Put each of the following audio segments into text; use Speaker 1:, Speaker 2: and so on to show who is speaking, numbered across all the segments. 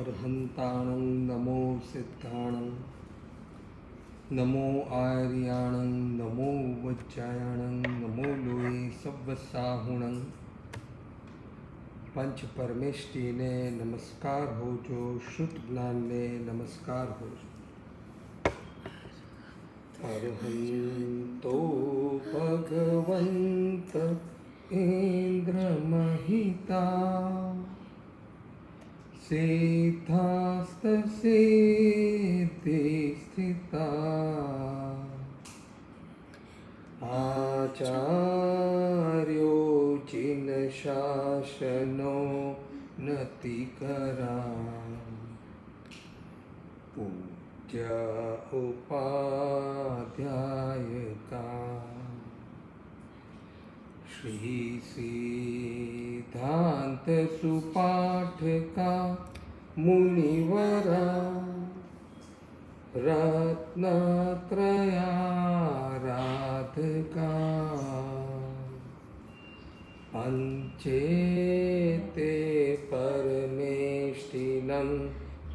Speaker 1: अरहन्ताणं नमो सिद्धाणं नमो आर्याणं नमो वज्रायणं नमो लोये सव्वसाहुणं पंच परमेष्टि ने नमस्कार हो जो शुद्ध ज्ञान ने नमस्कार हो जो अरहन्तो भगवन्त इंद्रमहिता सिद्धास्तसिद्धि स्थिता आचार्यो जिन शासनो नतिकरा पूज्य उपाध्यायका श्री सिद्धांत सुपाठका मुनिवरा रत्नत्रयाराधका पंचेते परमेष्टिनं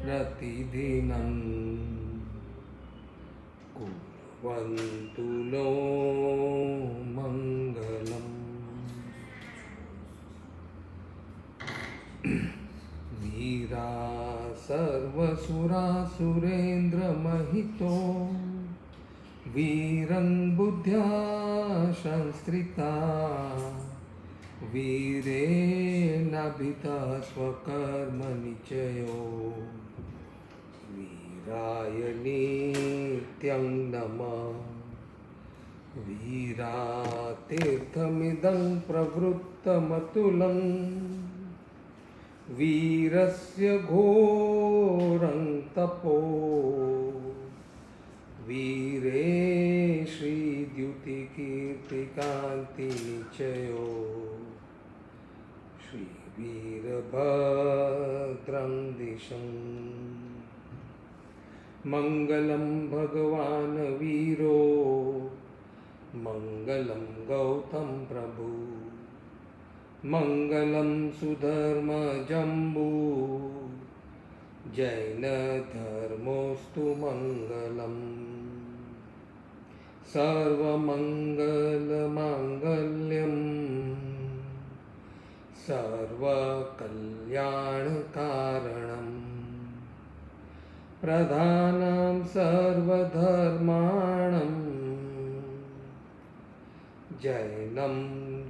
Speaker 1: प्रतिदिनं कुर्वन्तु नो मङ्गलम्। वीरा सर्वसुरासुरेन्द्रमहितो वीरं बुद्ध्या संस्थिता वीरेणाभितः स्वकर्मनिचयो वीराय नित्यं नमः। वीरातीर्थमिदं प्रवृत्तमतुलं वीरस्य घोरं तपो वीरे श्रीद्युतिकीर्तिकान्तिनिचयो श्रीवीरभद्रं दिशं मङ्गलं भगवान् वीरो मङ्गलं गौतम प्रभु मङ्गलं सुधर्मजम्बू जैनधर्मोऽस्तु मङ्गलम्। सर्वमङ्गलमाङ्गल्यं सर्वकल्याणकारणं प्रधानं सर्वधर्माणं जैनं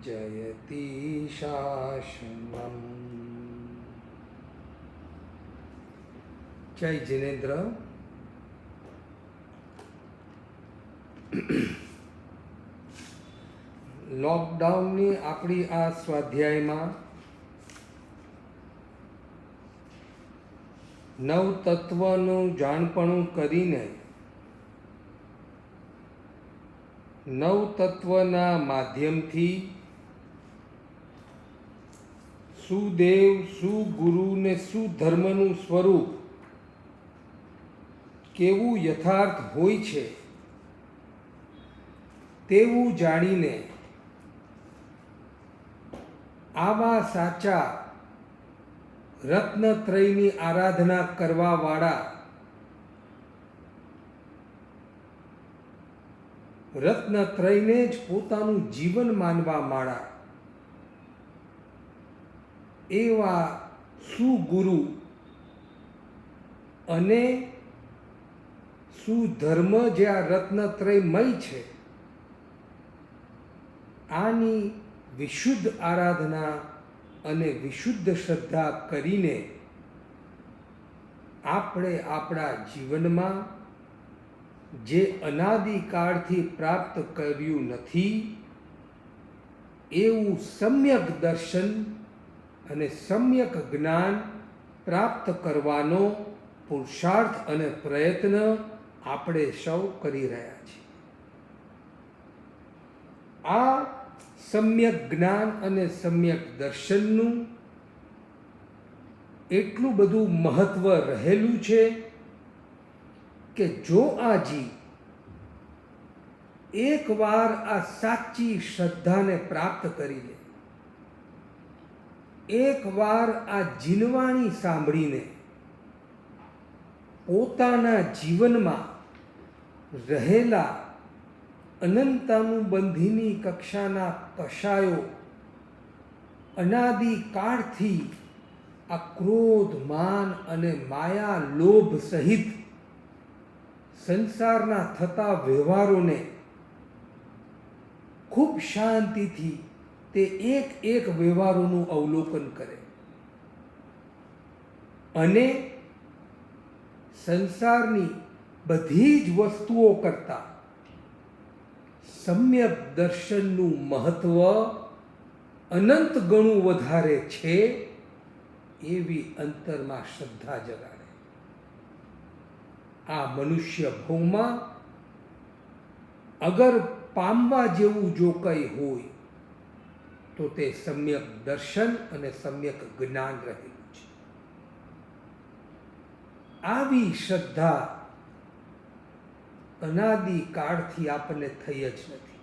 Speaker 1: जयति शासनम्। जय जिनेन्द्र। लॉकडाउननी आपणी आ स्वाध्यायમાં નવ તત્વનું જાણપણું કરીને નવ તત્વના માધ્યમથી સુદેવ સુગુરુ ને સુધર્મનું સ્વરૂપ કેવું યથાર્થ હોય છે તેવું જાણીને આવા સાચા રત્નત્રયની આરાધના કરવાવાળા રત્નત્રયને જ પોતાનું જીવન માનવાવાળા એવા સુગુરુ અને સુધર્મ જે આ રત્નત્રયમય છે આની વિશુદ્ધ આરાધના અને વિશુદ્ધ શ્રદ્ધા કરીને આપણે આપણા જીવનમાં જે અનાદિકાળથી પ્રાપ્ત કર્યું નથી એવું સમ્યક દર્શન અને સમ્યક જ્ઞાન પ્રાપ્ત કરવાનો પુરુષાર્થ અને પ્રયત્ન આપણે સૌ કરી રહ્યા છીએ। આ સમ્યક જ્ઞાન અને સમ્યક દર્શનનું એટલું બધું મહત્વ રહેલું છે કે જો આ જીવ એકવાર આ સાચી શ્રદ્ધાને પ્રાપ્ત કરી લે, એકવાર આ જીનવાણી સાંભળીને પોતાના જીવનમાં રહેલા અનંતાનુબંધીની કક્ષાના કષાયો અનાદિકાળથી આ ક્રોધ, માન અને માયા, લોભ સહિત સંસારના થતા વ્યવહારોને ખૂબ શાંતિથી તે એક એક વ્યવહારોનું અવલોકન કરે અને સંસારની બધી જ વસ્તુઓ કરતાં સમ્યક દર્શનનું મહત્વ અનંત ગણું વધારે છે એવી અંતરમાં શ્રદ્ધા જગાડે. આ મનુષ્ય ભવમાં અગર પામવા જેવું જો કંઈ હોય તો તે સમ્યક દર્શન અને સમ્યક જ્ઞાન રહેલું છે. આવી શ્રદ્ધા અનાદિકાળથી આપણને થઈ જ નથી.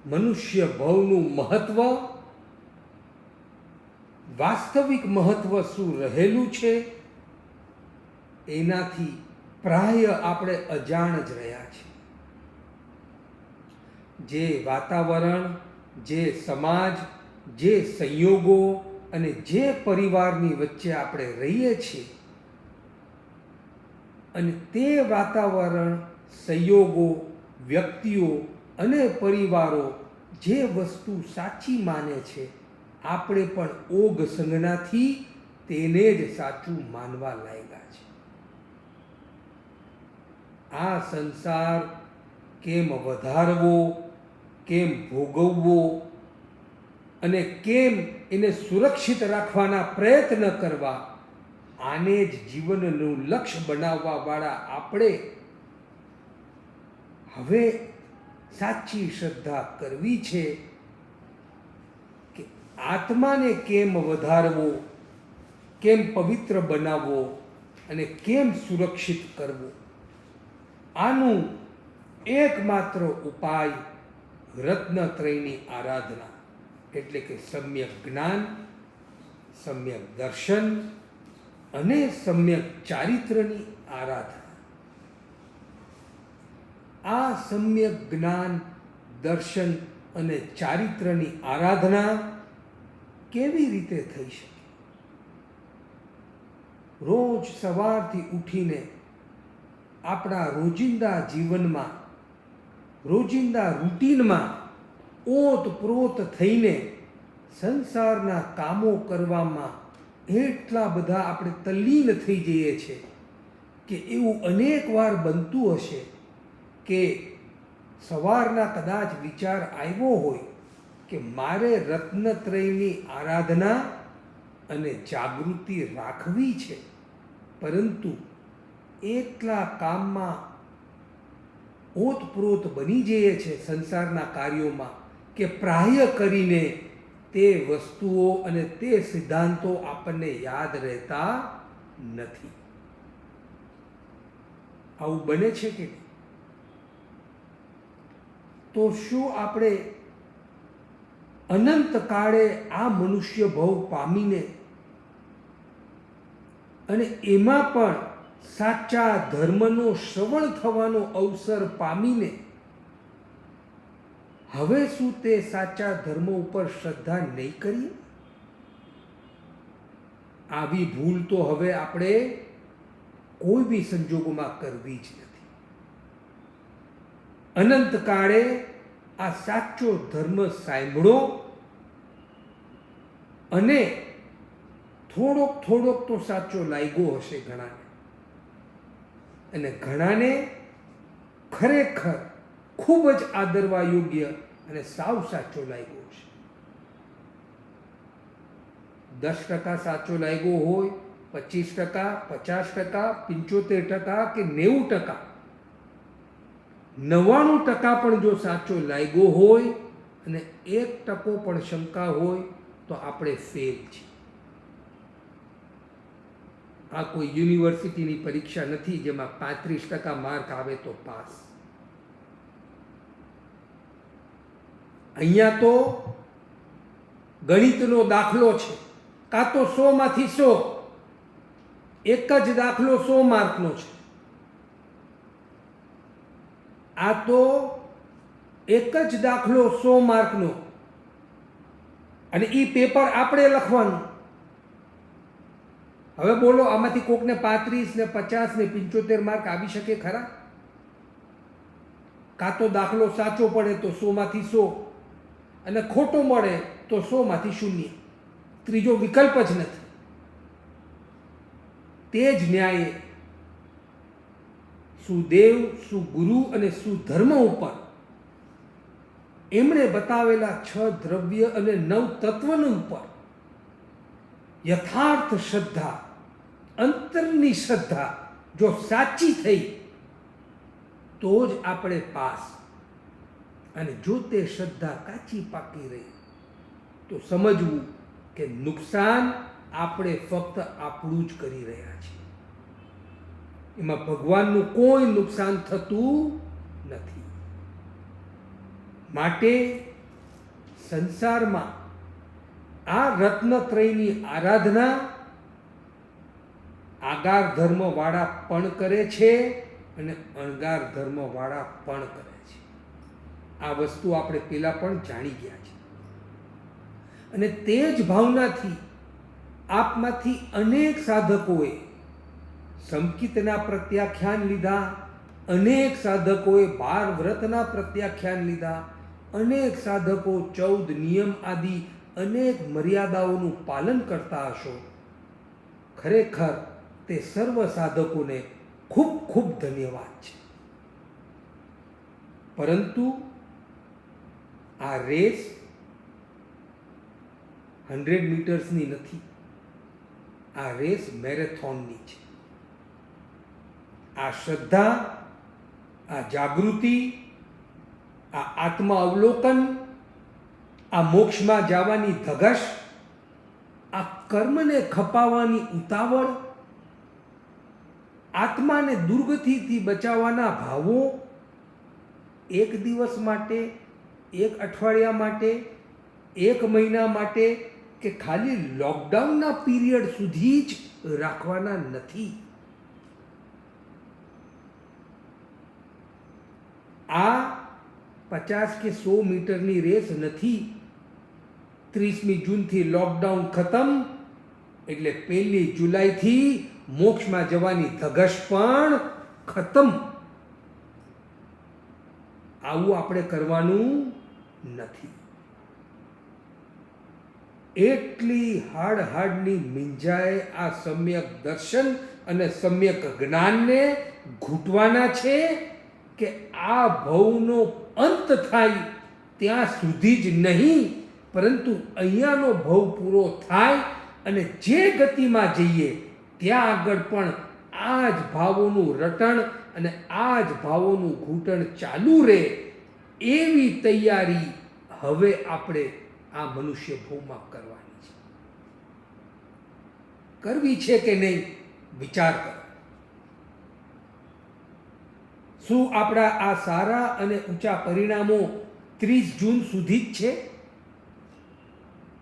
Speaker 1: મનુષ્ય ભવનું મહત્વ, વાસ્તવિક મહત્વ શું રહેલું છે એનાથી પ્રાય આપણે અજાણ જ રહ્યા છીએ. જે વાતાવરણ, જે સમાજ, જે સંયોગો અને જે પરિવારની વચ્ચે આપણે રહીએ છીએ અને તે વાતાવરણ, સંયોગો, વ્યક્તિઓ અને પરિવારો જે વસ્તુ સાચી માને છે, આપણે પણ ઓગ સંજ્ઞાથી તેને જ સાચું માનવા લાગ્યા છે. આ સંસાર કેમ વધારવો, કેમ ભોગવવો અને કેમ એને સુરક્ષિત રાખવાના પ્રયત્ન કરવા, આને જ જીવનનું લક્ષ્ય બનાવવા વાળા આપણે હવે સાચી શ્રદ્ધા કરવી છે કે આત્માને કેમ વધારવો, કેમ પવિત્ર બનાવવો અને કેમ સુરક્ષિત કરવો. આનું એકમાત્ર ઉપાય રત્નત્રયની આરાધના, એટલે કે સમ્યક જ્ઞાન, સમ્યક દર્શન અને સમ્યક ચારિત્ર્યની આરાધના. આ સમ્યક જ્ઞાન, દર્શન અને ચારિત્ર્યની આરાધના કેવી રીતે થઈ શકે? રોજ સવારથી ઉઠીને આપણા રોજિંદા જીવનમાં, રોજિંદા રૂટીનમાં ઓતપ્રોત થઈને સંસારના કામો કરવામાં એટલા બધા આપણે તલ્લીન થઈ જઈએ છીએ કે એવું અનેક વાર બનતું હશે કે સવારના કદાચ વિચાર આવ્યો હોય કે મારે રત્નત્રયની આરાધના અને જાગૃતિ રાખવી છે, પરંતુ એટલા કામમાં ઓતપ્રોત બની જઈએ છે સંસારના કાર્યોમાં કે પ્રાય કરીને તે વસ્તુઓ અને તે સિદ્ધાંતો આપણને યાદ રહેતા નથી. આવું બને છે કે તો શું આપણે અનંત કાળે આ મનુષ્ય ભવ પામીને અને એમાં પણ સાચા ધર્મનો શ્રવણ થવાનો અવસર પામીને હવે શું તે સાચા ધર્મ ઉપર શ્રદ્ધા નહીં કરીએ? આવી ભૂલ તો હવે આપણે કોઈ બી સંજોગોમાં કરવી જ નથી. અનંત કાળે આ સાચો ધર્મ સાંભળો અને થોડોક તો સાચો લાગ્યો હશે ઘણાને, અને ઘણાને ખરેખર ખૂબ જ આદરવા યોગ્ય અને સાવ સાચો લાગ્યો છે. 10% સાચો લાગ્યો હોય, 25%, 50%, 75% કે 90%, 99% પણ જો સાચો લાગ્યો હોય અને 1% પણ શંકા હોય તો આપણે ફેલ છીએ. આ કોઈ યુનિવર્સિટીની પરીક્ષા નથી જેમાં 35% માર્ક આવે તો પાસ. અહીંયા તો ગણિતનો દાખલો છે, કાં તો 100 માંથી 100 એક જ દાખલો 100 માર્કનો છે. આ તો એક જ દાખલો 100 માર્કનો, અને એ પેપર આપણે લખવાનું. હવે બોલો, આમાંથી કોકને 35 ને 50 ને 75 માર્ક આવી શકે ખરા? કાં તો દાખલો સાચો પડે તો 100 માંથી 100, અને ખોટો મળે તો 100 માંથી 0. ત્રીજો વિકલ્પ જ નથી. તે જ ન્યાયે સુદેવ, સુગુરુ અને સુધર્મ ઉપર એમણે બતાવેલા 6 દ્રવ્ય અને 9 તત્વનું ઉપર યથાર્થ શ્રદ્ધા, અંતરની શ્રદ્ધા જો સાચી થઈ તો જ આપણે પાસ. અને જો તે શ્રદ્ધા કાચી પાકી રહી તો સમજવું કે નુકસાન આપણે ફક્ત આપણું જ કરી રહ્યા છીએ. એમાં ભગવાનનું કોઈ નુકસાન થતું નથી. માટે સંસારમાં આ રત્નત્રયની આરાધના આગાર ધર્મવાળા પણ કરે છે અને અણગાર ધર્મવાળા પણ કરે છે. આ વસ્તુ આપણે પહેલાં પણ જાણી ગયા છે. અને તે જ ભાવનાથી આપમાંથી અનેક સાધકોએ સંકિતના પ્રત્યાખ્યાન લીધા, અનેક સાધકોએ 12 વ્રતના પ્રત્યાખ્યાન લીધા, અનેક સાધકો 14 નિયમ આદિ અનેક મર્યાદાઓનું પાલન કરતા હશો. ખરેખર તે સર્વ સાધકોને ખૂબ ખૂબ ધન્યવાદ છે. પરંતુ આ રેસ 100 મીટર્સની નથી, આ રેસ મેરેથોનની છે. આ શ્રદ્ધા, આ જાગૃતિ, આ આત્મા અવલોકન, આ મોક્ષમાં જવાની ધગશ, આ કર્મને ખપાવવાની ઉતાવળ, આત્માને દુર્ગતિથી બચાવવાના ભાવો એક દિવસ માટે, એક અઠવાડિયા માટે, એક મહિના માટે કે ખાલી લોકડાઉનના પીરિયડ સુધી જ રાખવાના નથી. આ 50 કે 100 મીટરની રેસ નથી. 30મી જૂનથી લોકડાઉન ખતમ એટલે 1લી જુલાઈથી મોક્ષમાં જવાની ધગશ પણ ખતમ. આવું આપણે કરવાનું નથી. એટલી હાડની મિંજાએ આ સમ્યક દર્શન અને સમ્યક જ્ઞાનને ઘૂંટવાના છે કે આ ભવનો અંત થાય ત્યાં સુધી જ નહીં, પરંતુ અહીંયાનો ભવ પૂરો થાય અને જે ગતિમાં જઈએ ત્યાં આગળ પણ આ જ ભાવોનું રટણ અને આ જ ભાવોનું ઘૂંટણ ચાલુ રહે, એવી તૈયારી હવે આપણે આ મનુષ્ય ભવમાં કરવાની છે. કરવી છે કે નહીં વિચાર કરો. શું આપણા આ સારા અને ઊંચા પરિણામો 30 જૂન સુધી જ છે?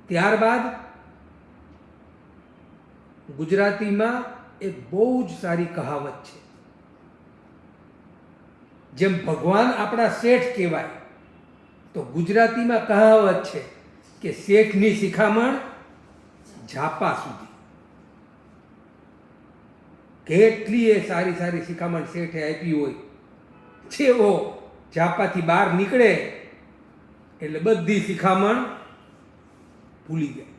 Speaker 1: ત્યારબાદ ગુજરાતીમાં એક બહુ જ સારી કહાવત છે. જેમ ભગવાન આપણા શેઠ કહેવાય, તો ગુજરાતીમાં કહાવત છે કે શેઠની શિખામણ ઝાપા સુધી. કેટલી સારી સારી શિખામણ શેઠે આપી હોય, જેવો ઝાપાથી બહાર નીકળે એટલે બધી શિખામણ ભૂલી જાય.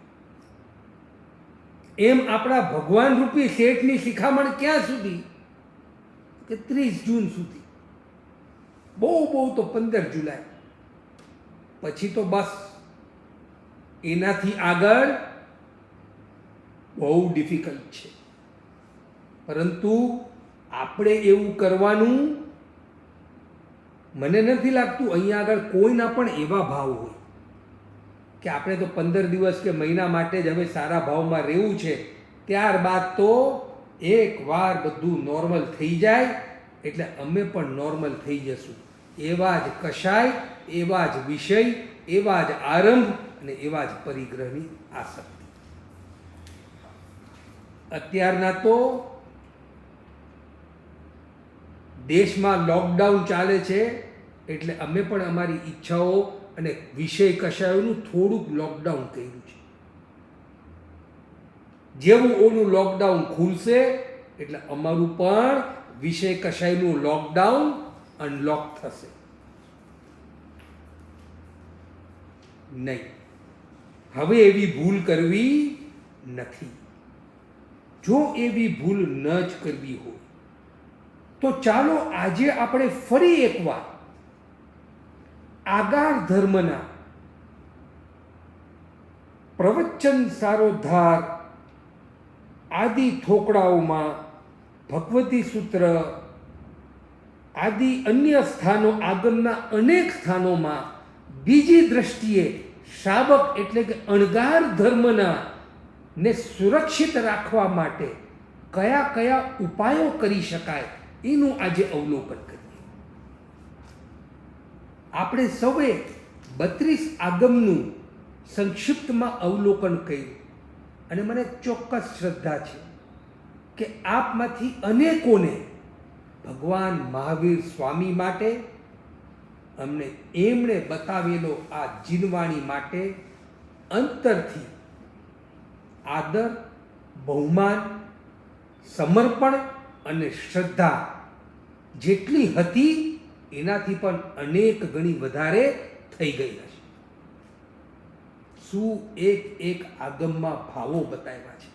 Speaker 1: એમ આપણા ભગવાન રૂપી શેઠની શિખામણ ક્યાં સુધી? કે 30 જૂન સુધી. બહુ તો 15 જુલાઈ પછી તો બસ. એનાથી આગળ બહુ ડિફિકલ્ટ છે. પરંતુ આપણે એવું કરવાનું મને નથી લાગતું અહીંયા આગળ કોઈના પણ એવા ભાવ હોય કે આપણે તો 15 દિવસ કે મહિના માટે જ હવે સારા ભાવમાં રહેવું છે, ત્યારબાદ તો એકવાર બધું નોર્મલ થઈ જાય એટલે અમે પણ નોર્મલ થઈ જશું. એવા જ કશાય, એવા જ વિષય, એવા જ આરંભ અને એવા જ પરિગ્રહની આસક્તિ. અત્યારના તો દેશમાં લોકડાઉન ચાલે છે એટલે અમે પણ અમારી ઈચ્છાઓ અને વિષય કશાયોનું થોડુંક લોકડાઉન કર્યું છે. જેવું ઓનું લોકડાઉન ખુલશે એટલે અમારું પણ વિષય કશાયનું લોકડાઉન અનલોક થશે. નહીં, હવે એવી ભૂલ કરવી નથી. જો એવી ભૂલ ન જ કરવી હોય તો ચાલો આજે આપણે ફરી એકવાર આગાર ધર્મના પ્રવચન સારોદ્ધાર આદિ થોકડાઓમાં ભગવતી સૂત્ર આદિ અન્ય સ્થાનો આગમના અનેક સ્થાનોમાં બીજી દ્રષ્ટિએ શ્રાવક એટલે કે અણગાર ધર્મના ને સુરક્ષિત રાખવા માટે કયા કયા ઉપાયો કરી શકાય એનું આજે અવલોકન કરીએ. આપણે સૌએ 32 આગમનું સંક્ષિપ્તમાં અવલોકન કર્યું અને મને ચોક્કસ શ્રદ્ધા છે કે આપમાંથી અનેકોને ભગવાન મહાવીર સ્વામી માટે અમને એમણે બતાવેલો આ જીનવાણી માટે અંતરથી આદર, બહુમાન, સમર્પણ અને શ્રદ્ધા જેટલી હતી એનાથી પણ અનેક ગણી વધારે થઈ ગઈ હશે. શું એક એક આગમમાં ભાવો બતાવ્યા છે.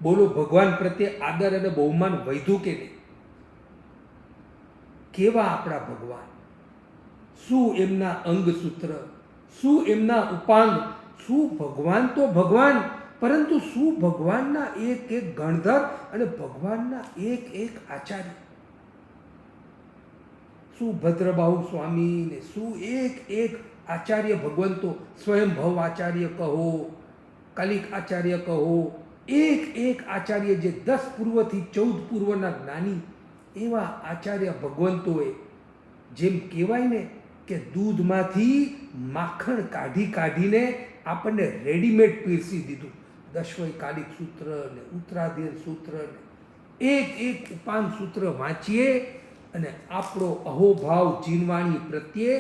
Speaker 1: બોલો, ભગવાન પ્રત્યે આદર અને બહુમાન વધ્યું કે નહીં? કેવા આપણા ભગવાન, શું એમના અંગસૂત્ર, શું એમના ઉપાંગ, શું ભગવાન તો ભગવાન, પરંતુ શું ભગવાનના એક એક ગણધર અને ભગવાનના એક એક આચાર્ય. શું ભદ્રબાહુ સ્વામી ને શું એક એક આચાર્ય ભગવંતો, સ્વયંભવ આચાર્ય કહો, કાલિક આચાર્ય કહો, એક એક આચાર્ય જે 10 પૂર્વથી 14 પૂર્વના જ્ઞાની એવા આચાર્ય ભગવંતોએ જેમ કહેવાય ને કે દૂધમાંથી માખણ કાઢી કાઢીને આપણને રેડીમેડ પીરસી દીધું. દશવય કાલિક સૂત્ર ને ઉત્તરાધીન સૂત્ર ને એક એક ઉપાન સૂત્ર વાંચીએ અને આપણો અહોભાવ જીનવાણી પ્રત્યે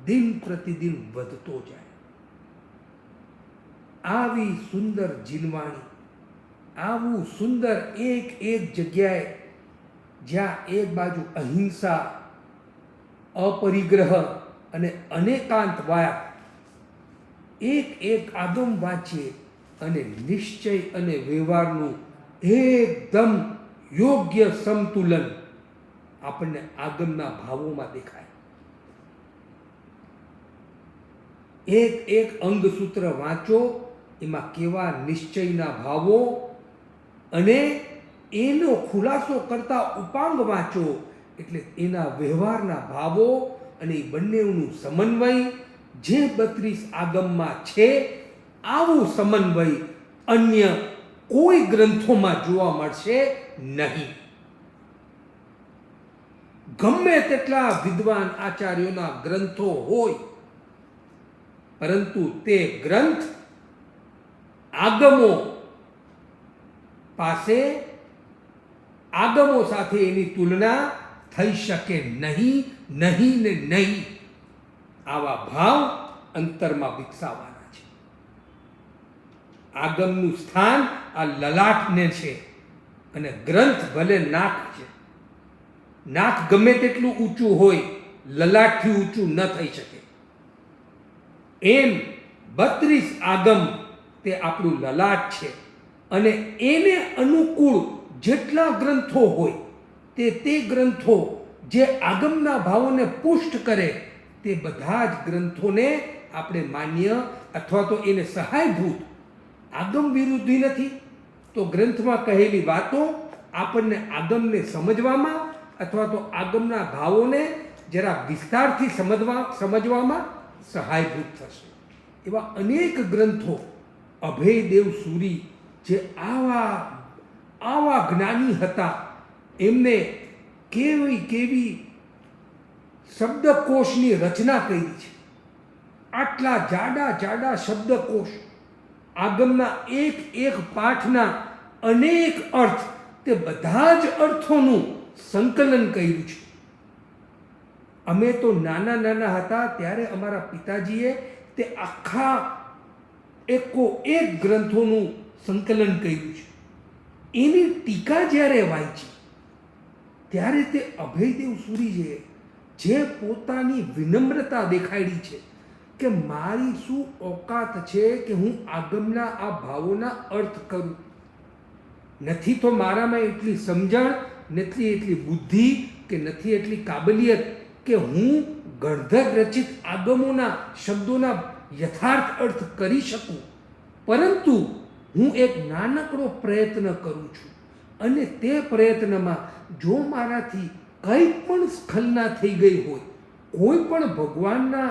Speaker 1: દિન પ્રતિદિન વધતો જાય. આવી સુંદર જીનવાણી, આવું સુંદર એક એક જગ્યાએ જ્યાં એક બાજુ અહિંસા, અપરિગ્રહ અને અનેકાંત વાયા, એક એક આગમ વાંચીએ અને નિશ્ચય અને વ્યવહારનું એકદમ યોગ્ય સમતુલન આપણને આગમના ભાવોમાં દેખાય. એક એક અંગસૂત્ર વાંચો, એમાં કેવા નિશ્ચયના ભાવો અને એનો ખુલાસો કરતા ઉપાંગ વાંચો એટલે એના વ્યવહારના ભાવો અને એ બંનેનું સમન્વય જે 32 આગમમાં છે, આવું સમન્વય અન્ય કોઈ ગ્રંથોમાં જોવા મળશે નહીં. ગમે તેટલા વિદ્વાન આચાર્યોના ગ્રંથો હોય, પરંતુ તે ગ્રંથ આગમો પાસે આગમો સાથે એની તુલના થઈ શકે નહીં, નહીં ને નહીં. આવા ભાવ અંતરમાં વિકસાવવાના છે. આગમનું સ્થાન આ લલાટને છે અને ગ્રંથ ભલે નાક છે. નાક ગમે તેટલું ઊંચું હોય, લલાટથી ઊંચું ન થઈ શકે. એમ 32 આગમ તે આપણું લલાટ છે અને એને અનુકૂળ જેટલા ગ્રંથો હોય તે ગ્રંથો જે આગમના ભાવોને પુષ્ટ કરે તે બધા જ ગ્રંથોને આપણે માન્ય અથવા તો એને સહાયભૂત. આગમ વિરુદ્ધી નથી, તો ગ્રંથમાં કહેલી વાતો આપણને આગમને સમજવામાં અથવા તો આગમના ભાવોને જરા વિસ્તારથી સમજવામાં સહાયભૂત થશે. એવા અનેક ગ્રંથો અભયદેવ સુરી જે આવા જ્ઞાની હતા, એમને કેવી કેવી શબ્દકોશની રચના કરી છે. આટલા જાડા જાડા શબ્દકોશ, આગમના એક એક પાઠના અનેક અર્થ, તે બધા જ અર્થોનું સંકલન કર્યું છે. અમે તો નાના નાના હતા ત્યારે અમારા પિતાજીએ તે આખા એક ગ્રંથોનું સંકલન કર્યું છે. એની ટીકા જ્યારે વાંચી ત્યારે તે અભયદેવ સૂરીજીએ જે પોતાની વિનમ્રતા દેખાડી છે કે મારી શું ઓકાત છે કે હું આગમના આ ભાવોના અર્થ કરું. નથી તો મારામાં એટલી સમજણ, નથી એટલી બુદ્ધિ કે નથી એટલી કાબલિયત કે હું ગણધર રચિત આગમોના શબ્દોના યથાર્થ અર્થ કરી શકું. પરંતુ હું એક નાનકડો પ્રયત્ન કરું છું અને તે પ્રયત્નમાં જો મારાથી કંઈ પણ સ્ખલના થઈ ગઈ હોય, કોઈ પણ ભગવાનના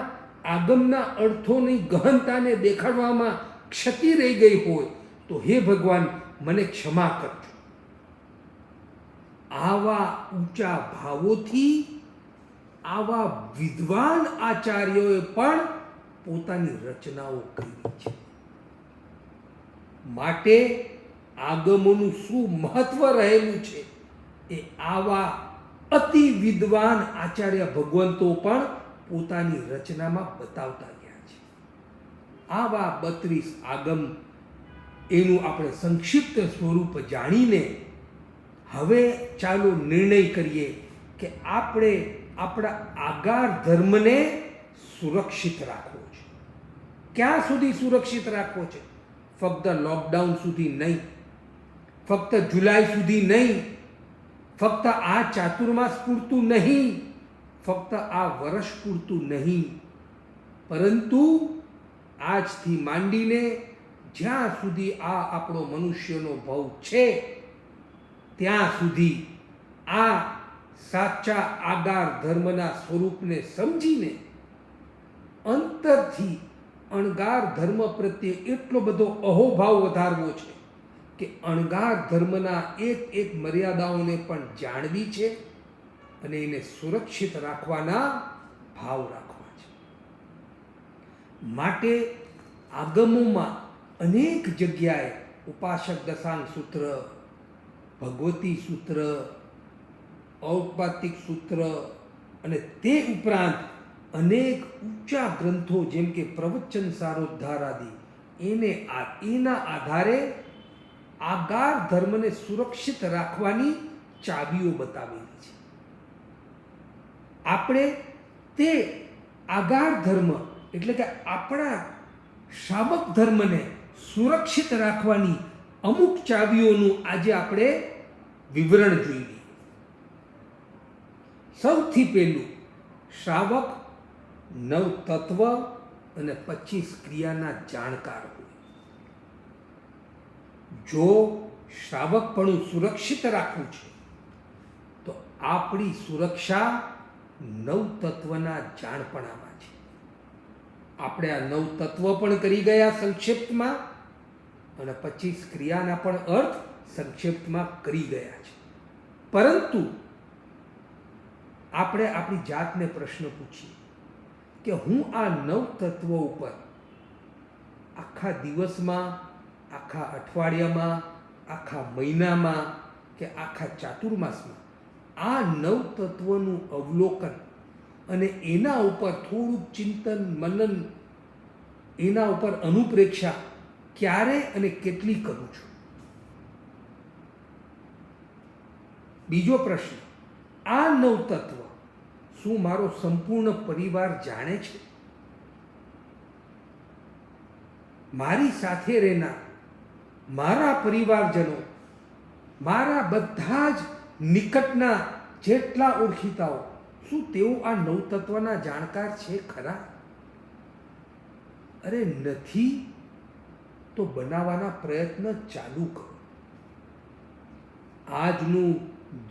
Speaker 1: આગમના અર્થોની ગહનતાને દેખાડવામાં ક્ષતિ રહી ગઈ હોય તો હે ભગવાન મને ક્ષમા કરજો. આવા ઊંચા ભાવોથી આવા વિદ્વાન આચાર્યોએ પણ પોતાની રચનાઓ કરી છે. માટે આગમોનું શું મહત્વ રહેલું છે એ આવા અતિ વિદ્વાન આચાર્ય ભગવંતો પણ પોતાની રચનામાં બતાવતા ગયા છે. આવા 32 આગમ એનું આપણે સંક્ષિપ્ત સ્વરૂપ જાણીને હવે ચાલો નિર્ણય કરીએ કે આપણે આપણા આગાર ધર્મને સુરક્ષિત રાખવો છે. ક્યાં સુધી સુરક્ષિત રાખવો છે? ફક્ત લોકડાઉન સુધી નહીં, ફક્ત જુલાઈ સુધી નહીં, ફક્ત આ ચાતુર્માસ પૂરતું નહીં, ફક્ત આ વર્ષ પૂરતું નહીં, પરંતુ આજથી માંડીને જ્યાં સુધી આ આપણો મનુષ્યનો ભવ છે ત્યાં સુધી આ સાચા આગાર ધર્મના સ્વરૂપને સમજીને અંતરથી અણગાર ધર્મ પ્રત્યે એટલો બધો અહોભાવ વધારવો છે કે અણગાર ધર્મના એક મર્યાદાઓને પણ જાણવી છે અને એને સુરક્ષિત રાખવાના ભાવ રાખવા છે. માટે આગમોમાં અનેક જગ્યાએ ઉપાસક દશાંગ સૂત્ર, ભગવતી સૂત્ર, ઔપપાતિક સૂત્ર અને તે ઉપરાંત અનેક ઊંચા ગ્રંથો જેમ કે પ્રવચન સારોદ્ધાર આદિ એના આધારે આગાર ધર્મને સુરક્ષિત રાખવાની ચાવીઓ બતાવેલી છે. આપણે તે આગાર ધર્મ એટલે કે આપણા શાબક ધર્મને સુરક્ષિત રાખવાની અમુક ચાવીઓનું આજે આપણે વિવરણ જોઈ લઈએ. સૌથી પહેલું, શ્રાવક 9 તત્વ અને 25 ક્રિયાના જાણકાર હોય. જો શ્રાવકપણું સુરક્ષિત રાખવું છે તો આપણી સુરક્ષા 9 તત્વના જાણપણામાં છે. આપણે આ 9 તત્વ પણ કરી ગયા સંક્ષિપ્તમાં અને 25 ક્રિયાના પણ અર્થ સંક્ષિપ્તમાં કરી ગયા છે. પરંતુ આપણે આપણી જાતને પ્રશ્ન પૂછીએ કે હું આ 9 તત્વો ઉપર આખા દિવસમાં, આખા અઠવાડિયામાં, આખા મહિનામાં કે આખા ચાતુર્માસમાં આ 9 તત્વોનું અવલોકન અને એના ઉપર થોડુંક ચિંતન મનન, એના ઉપર અનુપ્રેક્ષા ક્યારે અને કેટલી કરું છું? બીજો પ્રશ્ન, આ 9 તત્વ શું મારો સંપૂર્ણ પરિવાર જાણે છે? મારી સાથે રહેનાર મારા પરિવારજનો, મારા બધા જ નિકટના જેટલા ઓળખીતાઓ, શું તેઓ આ 9 તત્વના જાણકાર છે ખરા? અરે નથી તો બનાવવાના પ્રયત્ન ચાલુ કરો. આજનું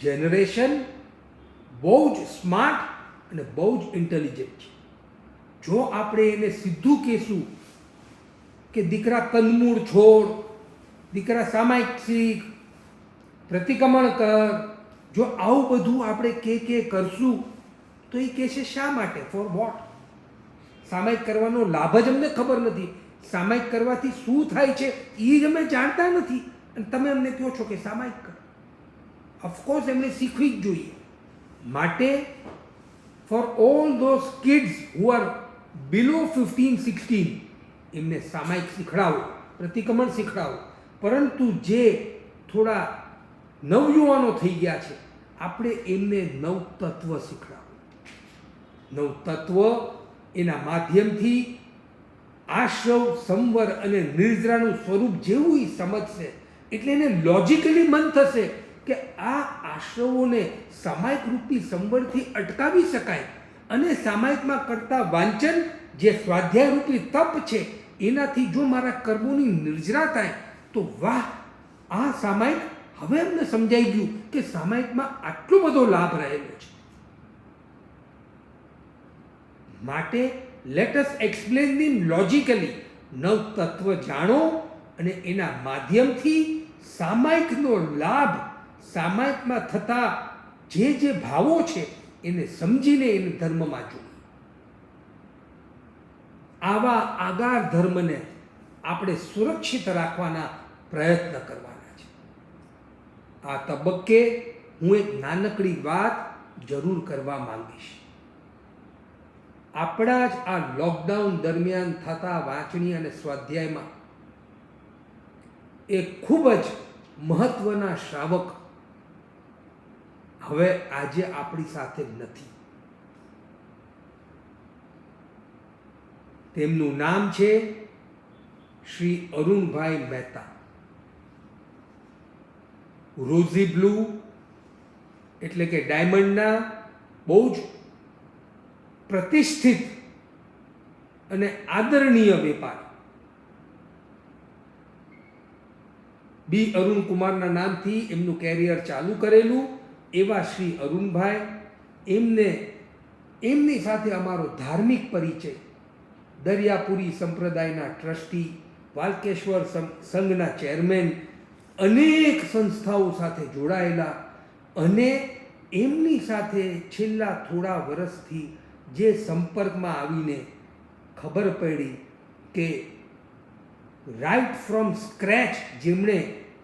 Speaker 1: જનરેશન બહુ જ સ્માર્ટ અને બહુ જ ઇન્ટેલિજન્ટ છે. જો આપણે એને સીધું કહેશું કે દીકરા કંદમૂળ છોડ, દીકરા સામાયિક શીખ, પ્રતિક્રમણ કર, જો આવું બધું આપણે કે કરશું તો એ કહેશે શા માટે? For what? સામાયિક કરવાનો લાભ જ અમને ખબર નથી. સામાયિક કરવાથી શું થાય છે એ જ અમે જાણતા નથી અને તમે અમને કહો છો કે સામાયિક કર. ઓફકોર્સ એમણે શીખવી જ જોઈએ. માટે for all those kids who are below 15-16 એમને સામાયિક શીખડાવો, પ્રતિક્રમણ શીખડાવો. પરંતુ જે થોડા નવયુવાનો થઈ ગયા છે આપણે એમને નવતત્વ શીખડાવો. નવતત્વ એના માધ્યમથી આશ્રવ, સંવર અને નિર્જરાનું સ્વરૂપ જેવું એ સમજશે એટલે એને લોજિકલી મન થશે કે આ આશ્રવોને સામાયિક રૂપી સંવરથી અટકાવી શકાય અને સામાયિકમાં કરતા વાંચન જે સ્વાધ્યાય રૂપી તપ છે એનાથી જો મારા કર્મોની નિર્જરા થાય તો વાહ, આ સામાયિક હવે એમને સમજાઈ ગયું કે સામાયિકમાં આટલો બધો લાભ રહેલો છે. માટે let us explain them logically. નવતત્વ જાણો અને એના માધ્યમથી સામાયિકનો લાભ, સામાયિકમાં થતા જે ભાવો છે એને સમજીને એને ધર્મમાં જોવો. આવા આગાર ધર્મને આપણે સુરક્ષિત રાખવાના પ્રયત્ન કરવાના છે. આ તબક્કે હું એક નાનકડી વાત જરૂર કરવા માંગીશ. આપણા જ આ લોકડાઉન દરમિયાન થતા વાંચણી અને સ્વાધ્યાયમાં એક ખૂબ જ મહત્વના શ્રાવક હવે આજે આપણી સાથે નથી. તેમનું નામ છે શ્રી અરુણભાઈ મહેતા. રોઝી બ્લુ એટલે કે ડાયમંડના બહુ જ પ્રતિષ્ઠિત અને આદરણીય વેપારી બી અરુણકુમારના નામથી એમનું કેરિયર ચાલુ કરેલું એવા શ્રી અરુણભાઈ, એમની સાથે અમારો ધાર્મિક પરિચય દરિયાપુરી સંપ્રદાયના ટ્રસ્ટી, વાલકેશ્વર સંઘના ચેરમેન, અનેક સંસ્થાઓ સાથે જોડાયેલા અને એમની સાથે છેલ્લા થોડા વર્ષથી જે સંપર્કમાં આવીને ખબર પડી કે રાઇટ ફ્રોમ સ્ક્રેચ જેમણે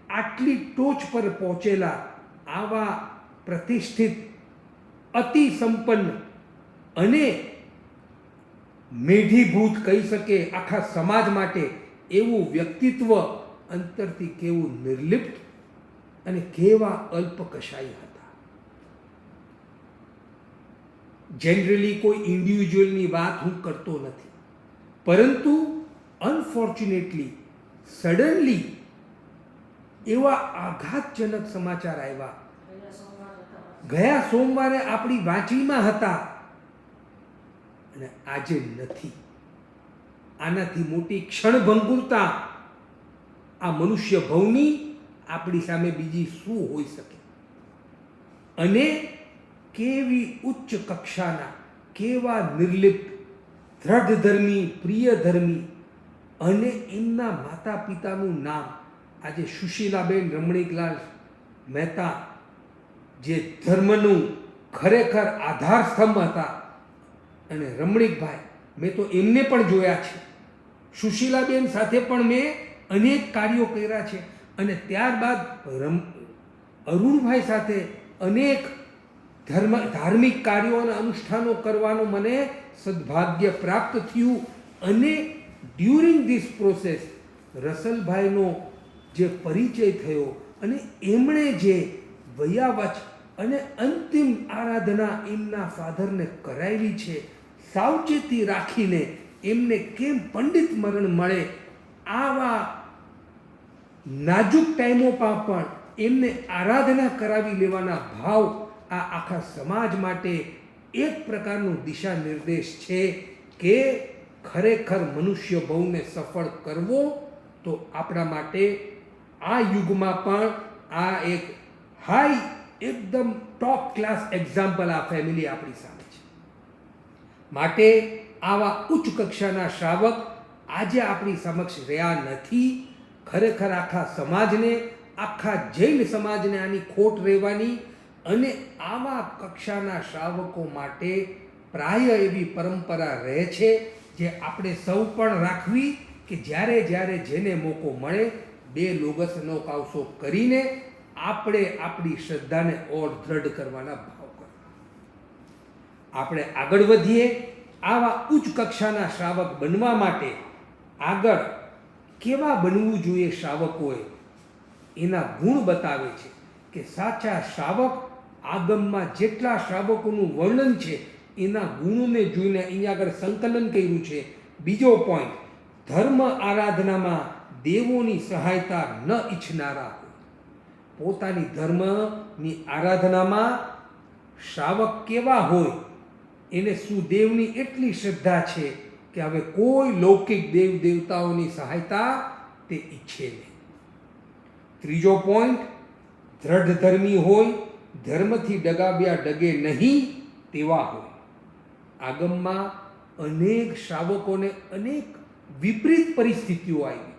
Speaker 1: આટલી ટોચ પર પહોંચેલા આવા પ્રતિષ્ઠિત, અતિ સંપન્ન અને મેઢીભૂત કહી શકે આખા સમાજ માટે એવું વ્યક્તિત્વ અંતરથી કેવું નિર્લિપ્ત અને કેવા અલ્પકશાયી હતા. જનરલી કોઈ ઇન્ડિવિજ્યુઅલની વાત હું કરતો નથી, પરંતુ અનફોર્ચ્યુનેટલી સડનલી એવા આઘાતજનક સમાચાર આવ્યા. ગયા સોમવારે આપણી વાંચણીમાં હતા અને આજે નથી. આનાથી મોટી ક્ષણભંગુરતા આ મનુષ્ય ભવની આપણી સામે બીજી શું હોઈ શકે? અને કેવી ઉચ્ચ કક્ષાના, કેવા નિર્લિપ્ત, દ્રઢધર્મી, પ્રિયધર્મી અને એમના માતા પિતાનું નામ આજે સુશીલાબેન રમણીકલાલ મહેતા જે ધર્મનું ખરેખર આધારસ્તંભ હતા. અને રમણીકભાઈ, મેં તો એમને પણ જોયા છે. સુશીલાબેન સાથે પણ મેં અનેક કાર્યો કર્યા છે અને ત્યારબાદ અરુણભાઈ સાથે અનેક ધાર્મિક કાર્યો અને અનુષ્ઠાનો કરવાનું મને સદભાગ્ય પ્રાપ્ત થયું. અને ડ્યુરિંગ ધીસ પ્રોસેસ રસલભાઈનો જે પરિચય થયો અને એમણે જે વયાવચ અને અંતિમ આરાધના એમના ફાધરને કરાવી છે, સાવચેતી રાખીને એમને કેમ પંડિત મરણ મળે આવા નાજુક ટાઈમોમાં પણ એમને આરાધના કરાવી લેવાના ભાવ આ આખા સમાજ માટે એક પ્રકારનું દિશા નિર્દેશ છે કે ખરેખર મનુષ્ય ભવને સફળ કરવો તો આપણા માટે આ યુગમાં પણ આ એક હાઈ, એકદમ ટોપ ક્લાસ એક્ઝામ્પલ આ ફેમિલી આપણી સામે છે. માટે આવા ઉચ્ચ કક્ષાના શ્રાવક આજે આપણી સમક્ષ રહ્યા નથી. ખરેખર આખા સમાજને, આખા જૈન સમાજને આની ખોટ રહેવાની અને આવા કક્ષાના શ્રાવકો માટે પ્રાય એવી પરંપરા રહે છે જે આપણે સૌ પણ રાખવી કે જ્યારે જ્યારે જેને મોકો મળે 2 લોગસનો કાવસો કરીને આપણે આપણી શ્રદ્ધાને ઓર દ્રઢ કરવાના ભાવ કરો. આપણે આગળ વધીએ. આવા ઉચ્ચ કક્ષાના શ્રાવક બનવા માટે આગળ કેવા બનવું જોઈએ શ્રાવકોએ, એના ગુણ બતાવે છે કે સાચા શ્રાવક, આગમમાં જેટલા શ્રાવકોનું વર્ણન છે એના ગુણોને જોઈને અહીંયા આગળ સંકલન કર્યું છે. બીજો પોઈન્ટ, ધર્મ આરાધનામાં દેવોની સહાયતા ન ઈચ્છનારા હોય. પોતાની ધર્મની આરાધનામાં શ્રાવક કેવા હોય, એને સુદેવની એટલી શ્રદ્ધા છે કે હવે કોઈ લૌકિક દેવ દેવતાઓની સહાયતા તે ઈચ્છે નહીં. ત્રીજો પોઈન્ટ, દ્રઢ ધર્મી હોય, ધર્મથી ડગાવ્યા ડગે નહીં તેવા હોય. આગમમાં અનેક શ્રાવકોને અનેક વિપરીત પરિસ્થિતિઓ આવી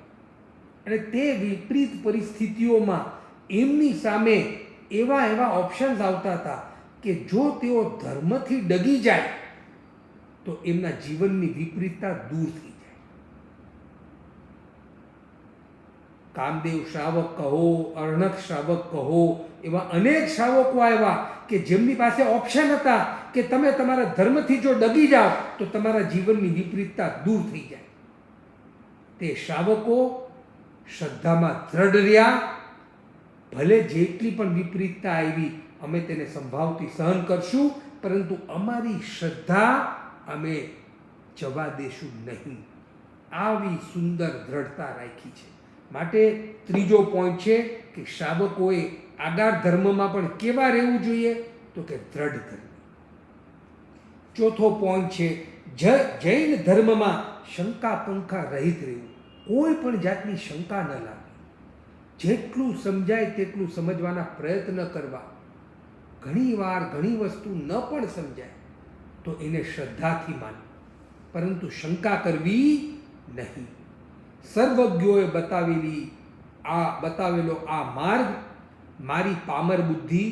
Speaker 1: અને તે વિપરીત પરિસ્થિતિઓમાં એમની સામે એવા ઓપ્શન્સ આવતા હતા કે જો તેઓ ધર્મથી ડગી જાય તો એમના જીવનની વિપરીતતા દૂર થઈ જાય. કામદેવ શ્રાવક કહો, અર્ણક શ્રાવક કહો, એવા અનેક શ્રાવકો આવ્યા કે જેમની પાસે ઓપ્શન હતા કે તમે તમારા ધર્મથી જો ડગી જાઓ તો તમારા જીવનની વિપરીતતા દૂર થઈ જાય. તે શ્રાવકો શ્રદ્ધામાં દ્રઢ રહ્યા. ભલે જેટલી પણ વિપરીતતા આવી અમે તેને સંભાવથી સહન કરશું, પરંતુ અમારી શ્રદ્ધા અમે જવા દેશું નહીં. આવી સુંદર દ્રઢતા રાખી છે. માટે ત્રીજો પોઈન્ટ છે કે શ્રાવકોએ આગાર ધર્મમાં પણ કેવા રહેવું જોઈએ, તો કે દ્રઢ ધર્મ. ચોથો પોઈન્ટ છે જૈન ધર્મમાં શંકા પંખા રહિત રહેવું. કોઈ પણ જાતની શંકા ન લાગે. જેટલું સમજાય તેટલું સમજવાના પ્રયત્ન કરવા. ઘણીવાર ઘણી વસ્તુ ન પણ સમજાય તો એને શ્રદ્ધાથી માનવું, પરંતુ શંકા કરવી નહીં. સર્વજ્ઞોએ બતાવેલો આ માર્ગ મારી પામર બુદ્ધિ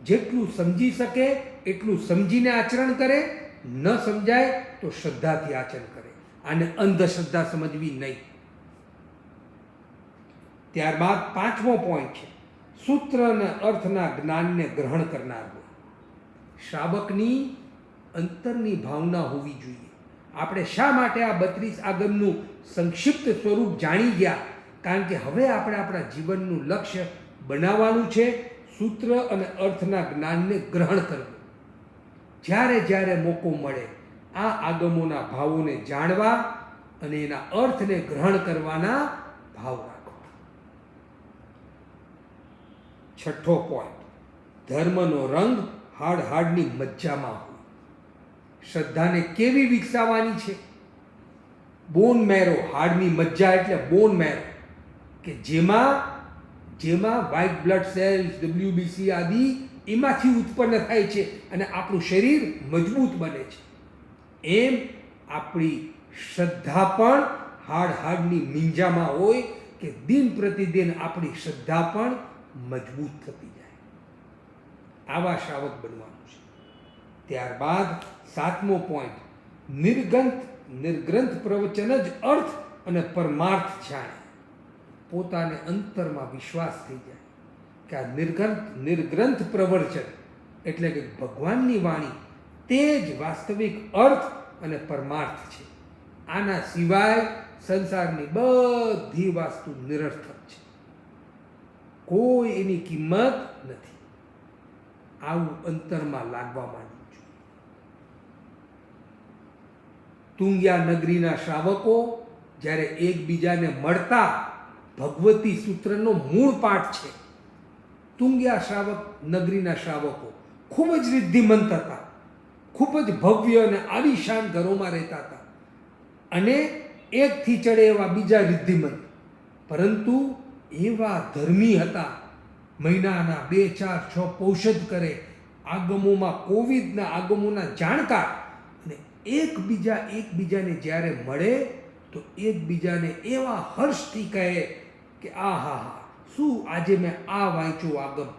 Speaker 1: જેટલું સમજી શકે એટલું સમજીને આચરણ કરે, ન સમજાય તો શ્રદ્ધાથી આચરણ કરે. આને અંધશ્રદ્ધા સમજવી નહીં. ત્યારબાદ પાંચમો પોઈન્ટ છે સૂત્ર અને અર્થના જ્ઞાનને ગ્રહણ કરનાર હોય. શ્રાવકની અંતરની ભાવના હોવી જોઈએ. આપણે શા માટે આ 32 આગમનું સંક્ષિપ્ત સ્વરૂપ જાણી ગયા? કારણ કે હવે આપણે આપણા જીવનનું લક્ષ્ય બનાવવાનું છે સૂત્ર અને અર્થના જ્ઞાનને ગ્રહણ કરવું. જ્યારે જ્યારે મોકો મળે આ આગમોના ભાવોને જાણવા અને એના અર્થને ગ્રહણ કરવાના ભાવ રાખવા. છઠ્ઠો પોઈન્ટ, ધર્મનો રંગ હાડની મજ્જામાં હોય. શ્રદ્ધાને કેવી વિકસાવવાની છે? બોન મેરો, હાડની મજ્જા એટલે બોન મેરો, કે જેમાં વ્હાઇટ બ્લડ સેલ્સ, WBC આદિ એમાંથી ઉત્પન્ન થાય છે અને આપણું શરીર મજબૂત બને છે. એમ આપણી શ્રદ્ધા પણ હાડની મિંજામાં હોય કે દિન પ્રતિદિન આપણી શ્રદ્ધા પણ મજબૂત થતી જાય. આવા શ્રાવક બનવાનું છે. ત્યારબાદ સાતમો પોઈન્ટ, નિર્ગ્રંથ પ્રવચન જ અર્થ અને પરમાર્થ જાણે. પોતાને અંતરમાં વિશ્વાસ થઈ જાય કે આ નિર્ગ્રંથ પ્રવચન એટલે કે ભગવાનની વાણી તે જ વાસ્તવિક અર્થ અને પરમાર્થ છે. આના સિવાય સંસારની બધી વસ્તુ નિરર્થક છે, કોઈ એની કિંમત નથી. આવું અંતરમાં લાગવા માંડવું જોઈએ. તુંગિયા નગરીના શ્રાવકો જ્યારે એકબીજાને મળતા, ભગવતી સૂત્રનો મૂળ પાઠ છે. તુંગિયા નગરીના શ્રાવકો ખૂબ જ રિદ્ધિમંત હતા, ખૂબ જ ભવ્ય અને આલિશાન ઘરોમાં રહેતા હતા અને એકથી ચડે એવા બીજા રિદ્ધિમંત, પરંતુ એવા ધર્મી હતા. મહિનાના 2, 4, 6 પૌષધ કરે, આગમોમાં કોવિદના આગમોના જાણકાર, અને એકબીજાને જ્યારે મળે તો એકબીજાને એવા હર્ષથી કહે કે આહા, શું આજે મેં આ વાંચ્યું આગમ,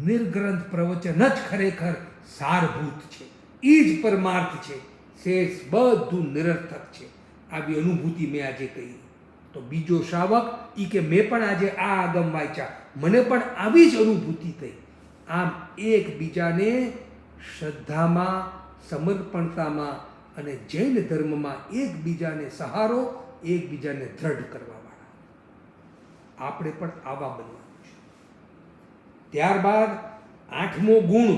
Speaker 1: નિર્ગ્રંથ પ્રવચન જ ખરેખર સારભૂત છે, એ જ પરમાર્થ છે, શેષ બધું નિરર્થક છે. આવી અનુભૂતિ મેં આજે કહી. તો બીજો શ્રાવક કે મેં પણ આજે આ આગમ વાંચ્યા, મને પણ આવી જ અનુભૂતિ થઈ. આમ એકબીજાને શ્રદ્ધામાં, સમર્પણતામાં અને જૈન ધર્મમાં એકબીજાને સહારો, એકબીજાને દ્રઢ કરવાવાળા. આપણે પણ આવા બનવાનું છે. ત્યારબાદ 8મો ગુણ,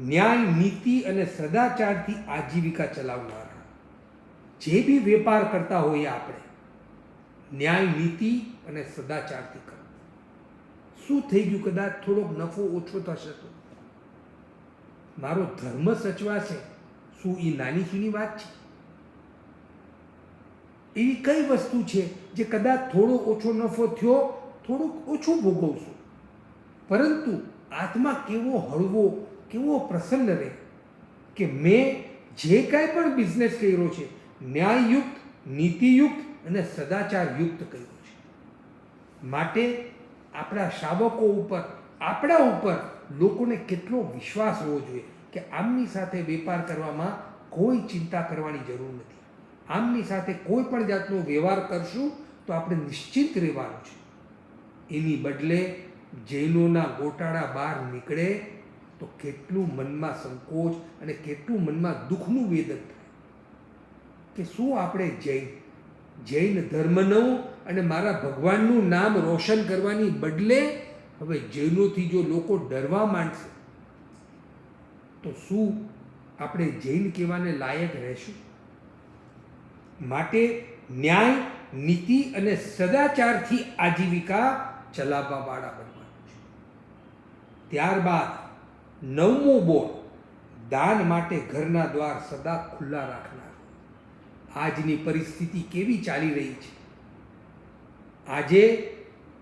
Speaker 1: ન્યાય, નીતિ અને સદાચારથી આજીવિકા ચલાવનારા. જે બી વેપાર કરતા હોઈએ આપણે, ન્યાય, નીતિ અને સદાચારથી કરો. શું થઈ ગયું, કદાચ થોડોક નફો ઓછો થશે તો મારો ધર્મ સચવાશે, શું એ નાની સૂની વાત છે? એવી કઈ વસ્તુ છે જે કદાચ થોડો ઓછો નફો થયો, થોડુંક ઓછું ભોગવશું, પરંતુ આત્મા કેવો હળવો, કેવો પ્રસન્ન રહે કે મેં જે કાંઈ પણ બિઝનેસ કર્યો છે ન્યાયયુક્ત, નીતિયુક્ત અને સદાચારયુક્ત કર્યો છે. માટે આપણા શ્રાવકો ઉપર, આપણા ઉપર લોકોને કેટલો વિશ્વાસ હોવો જોઈએ કે આમની સાથે વેપાર કરવામાં કોઈ ચિંતા કરવાની જરૂર નથી. આમની સાથે કોઈ પણ જાતનો વ્યવહાર કરશું તો આપણે નિશ્ચિંત રહેવાનું છે. એની બદલે જૈનોના ગોટાળા બહાર નીકળે તો કેટલું મનમાં સંકોચ અને કેટલું મનમાં દુઃખનું વેદન થાય કે શું આપણે જૈન ધર્મનું અને મારા ભગવાનનું નામ રોશન કરવાની બદલે હવે જૈનોથી જો લોકો ડરવા માંડશે તો શું આપણે જૈન કહેવાને લાયક રહેશું? માટે ન્યાય, નીતિ અને સદાચારથી આજીવિકા ચલાવવાવાળા બનવાનું છે. ત્યારબાદ 9મો બોલ, દાન માટે ઘરના દ્વાર સદા ખુલ્લા રાખનાર. આજની પરિસ્થિતિ કેવી ચાલી રહી છે? આજે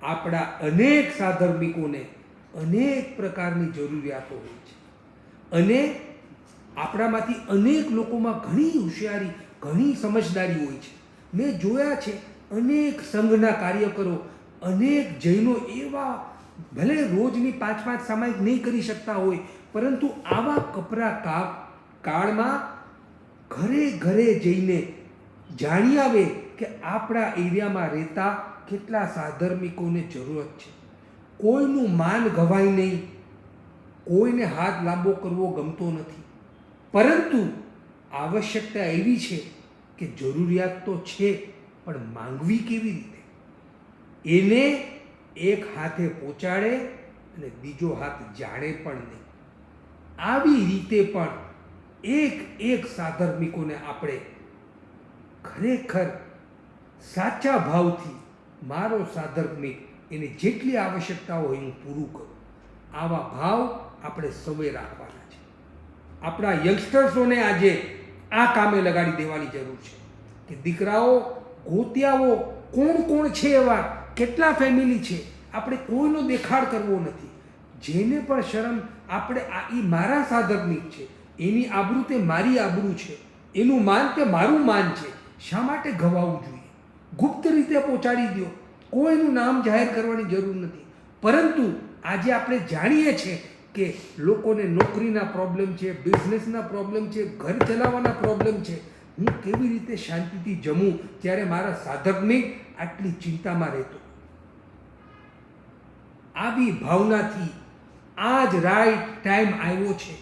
Speaker 1: આપણા અનેક સાધર્મિકોને અનેક પ્રકારની જરૂરિયાતો હોય છે અને આપણામાંથી અનેક લોકોમાં ઘણી હોશિયારી, ઘણી સમજદારી હોય છે. મેં જોયા છે અનેક સંઘના કાર્યકરો, અનેક જૈનો એવા, ભલે રોજની 5-5 સામાયિક નહીં કરી શકતા હોય, પરંતુ આવા કપરા કાળમાં ઘરે ઘરે જઈને જાણી આવે કે આપણા એરિયામાં રહેતા કેટલા સાધર્મિકોને જરૂરત છે. કોઈનું માન ગવાય નહીં, કોઈને હાથ લાંબો કરવો ગમતો નથી, પરંતુ આવશ્યકતા એવી છે કે જરૂરિયાત તો છે, પણ માંગવી કેવી રીતે? એને એક હાથે પહોંચાડે અને બીજો હાથ જાણે પણ નહીં. આવી રીતે પણ એક સાધર્મિકોને આપણે ખરેખર સાચા ભાવથી, મારો સાધર્મિક એની જેટલી આવશ્યકતા હોય હું પૂરું કરું, આવા ભાવ આપણે સૌએ રાખવાના છે. આપણા યંગસ્ટર્સોને આજે આ કામે લગાડી દેવાની જરૂર છે કે દીકરાઓ, ગોતિયાઓ કોણ કોણ છે, એવા કેટલા ફેમિલી છે, આપણે કોઈનો દેખાડ કરવો નથી. જેને પણ શરમ, આપણે એ મારા સાધર્મિક છે, એની આબરૂ તે મારી આબરૂ છે, એનું માન તે મારું માન છે, શા માટે ગવાવું જોઈએ? ગુપ્ત રીતે પહોંચાડી દો, કોઈનું નામ જાહેર કરવાની જરૂર નથી. પરંતુ આજે આપણે જાણીએ છીએ કે લોકોને નોકરીના પ્રોબ્લેમ છે, બિઝનેસના પ્રોબ્લેમ છે, ઘર ચલાવવાના પ્રોબ્લેમ છે. હું કેવી રીતે શાંતિથી જમું જ્યારે મારા સાધર્મિક આટલી ચિંતામાં રહેતો? આવી ભાવનાથી આ જ રાઈટ ટાઈમ આવ્યો છે.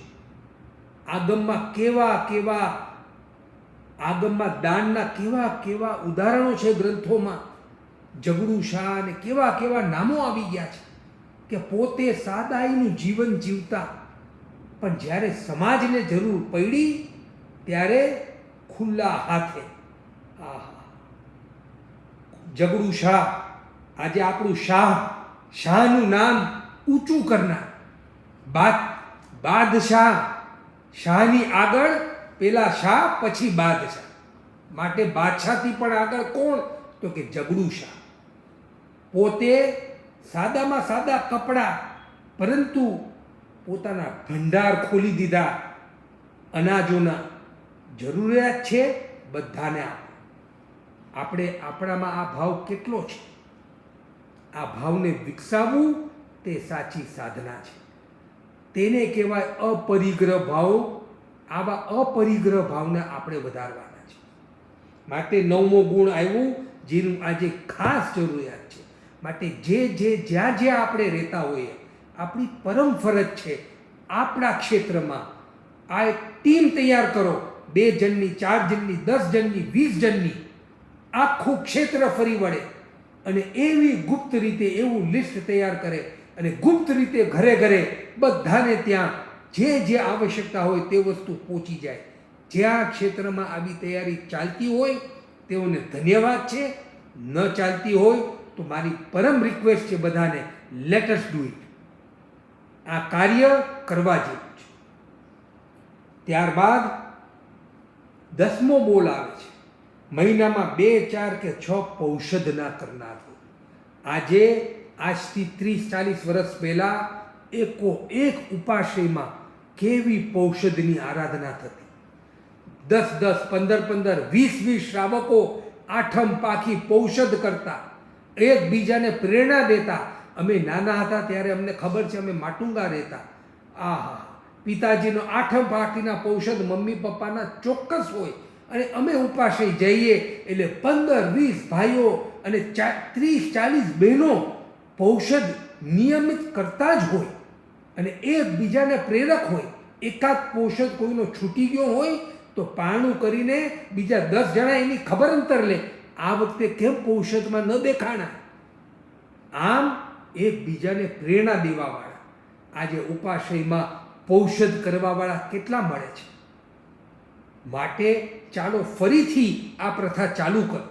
Speaker 1: આગમમાં દાનના કેવા કેવા ઉદાહરણો છે ગ્રંથોમાં. જગડુ શાહ અને કેવા નામો આવી ગયા છે કે પોતે સાદાઈનું જીવન જીવતા, પણ જ્યારે સમાજને જરૂર પડી ત્યારે ખુલ્લા હાથે. જગડુ શાહ, આજે આપણું શાહનું નામ ઊંચું કરનાર. બાદશાહ, શાહની આગળ પેલા શાહ, પછી બાદશાહ. માટે બાદશાહથી પણ આગળ કોણ? તો કે જગડુ શાહ. પોતે સાદામાં સાદા કપડાં, પરંતુ પોતાના ભંડાર ખોલી દીધા અનાજોના. જરૂરિયાત છે બધાને આપો. આપણે આપણામાં આ ભાવ કેટલો છે? આ ભાવને વિકસાવવું તે સાચી સાધના છે. તેને કહેવાય અપરિગ્રહ ભાવ. આવા અપરિગ્રહ ભાવને આપણે વધારવાના છે. માટે 9મો ગુણ આવ્યું, જેનું આજે ખાસ જરૂરિયાત છે. માટે જ્યાં જ્યાં આપણે રહેતા હોઈએ, આપણી પરમ ફરજ છે આપણા ક્ષેત્રમાં આ એક ટીમ તૈયાર કરો, 2 જણની, 4 જણની, 10 જણની, 20 જણની, આખું ક્ષેત્ર ફરી વળે અને એવી ગુપ્ત રીતે એવું લિસ્ટ તૈયાર કરે અને ગુપ્ત રીતે ઘરે ઘરે બધાને ત્યાં જે આવશ્યકતા હોય તે વસ્તુ પહોંચી જાય. જ્યાં ક્ષેત્રમાં આવી તૈયારી ચાલતી હોય તેઓને ધન્યવાદ છે, ન ચાલતી હોય તો મારી પરમ રિક્વેસ્ટ છે બધાને, લેટ અસ ડુ ઇટ. આ કાર્ય કરવા જેવું છે. ત્યારબાદ 10મો બોલ આવે છે, મહિનામાં 2, 4 કે 6 પૌષધના કરનાર હોય. આજે આજથી 30-40 વર્ષ પહેલાં એક ઉપાશ્રયમાં કેવી પૌષધની આરાધના થતી. 10-10, 15-15, 20-20 શ્રાવકો આઠમ પાખી પૌષધ કરતા, એકબીજાને પ્રેરણા દેતા. અમે નાના હતા ત્યારે અમને ખબર છે, અમે માટુંગા રહેતા. આહા, પિતાજીનો આઠમ પાખીના પૌષધ મમ્મી પપ્પાના ચોક્કસ હોય અને અમે ઉપાશ્રય જઈએ એટલે 15-20 ભાઈઓ અને 30-40 બહેનો પૌષધ નિયમિત કરતા જ હોય અને એકબીજાને પ્રેરક હોય. એકાદ પૌષધ કોઈનો છૂટી ગયો હોય તો પારણું કરીને બીજા 10 જણા એની ખબર અંતર લે, આ વખતે કેમ પૌષધમાં ન દેખાણા. આમ એકબીજાને પ્રેરણા દેવાવાળા આજે ઉપાશ્રયમાં પૌષધ કરવાવાળા કેટલા મળે છે. માટે ચાલો ફરીથી આ પ્રથા ચાલુ કરો.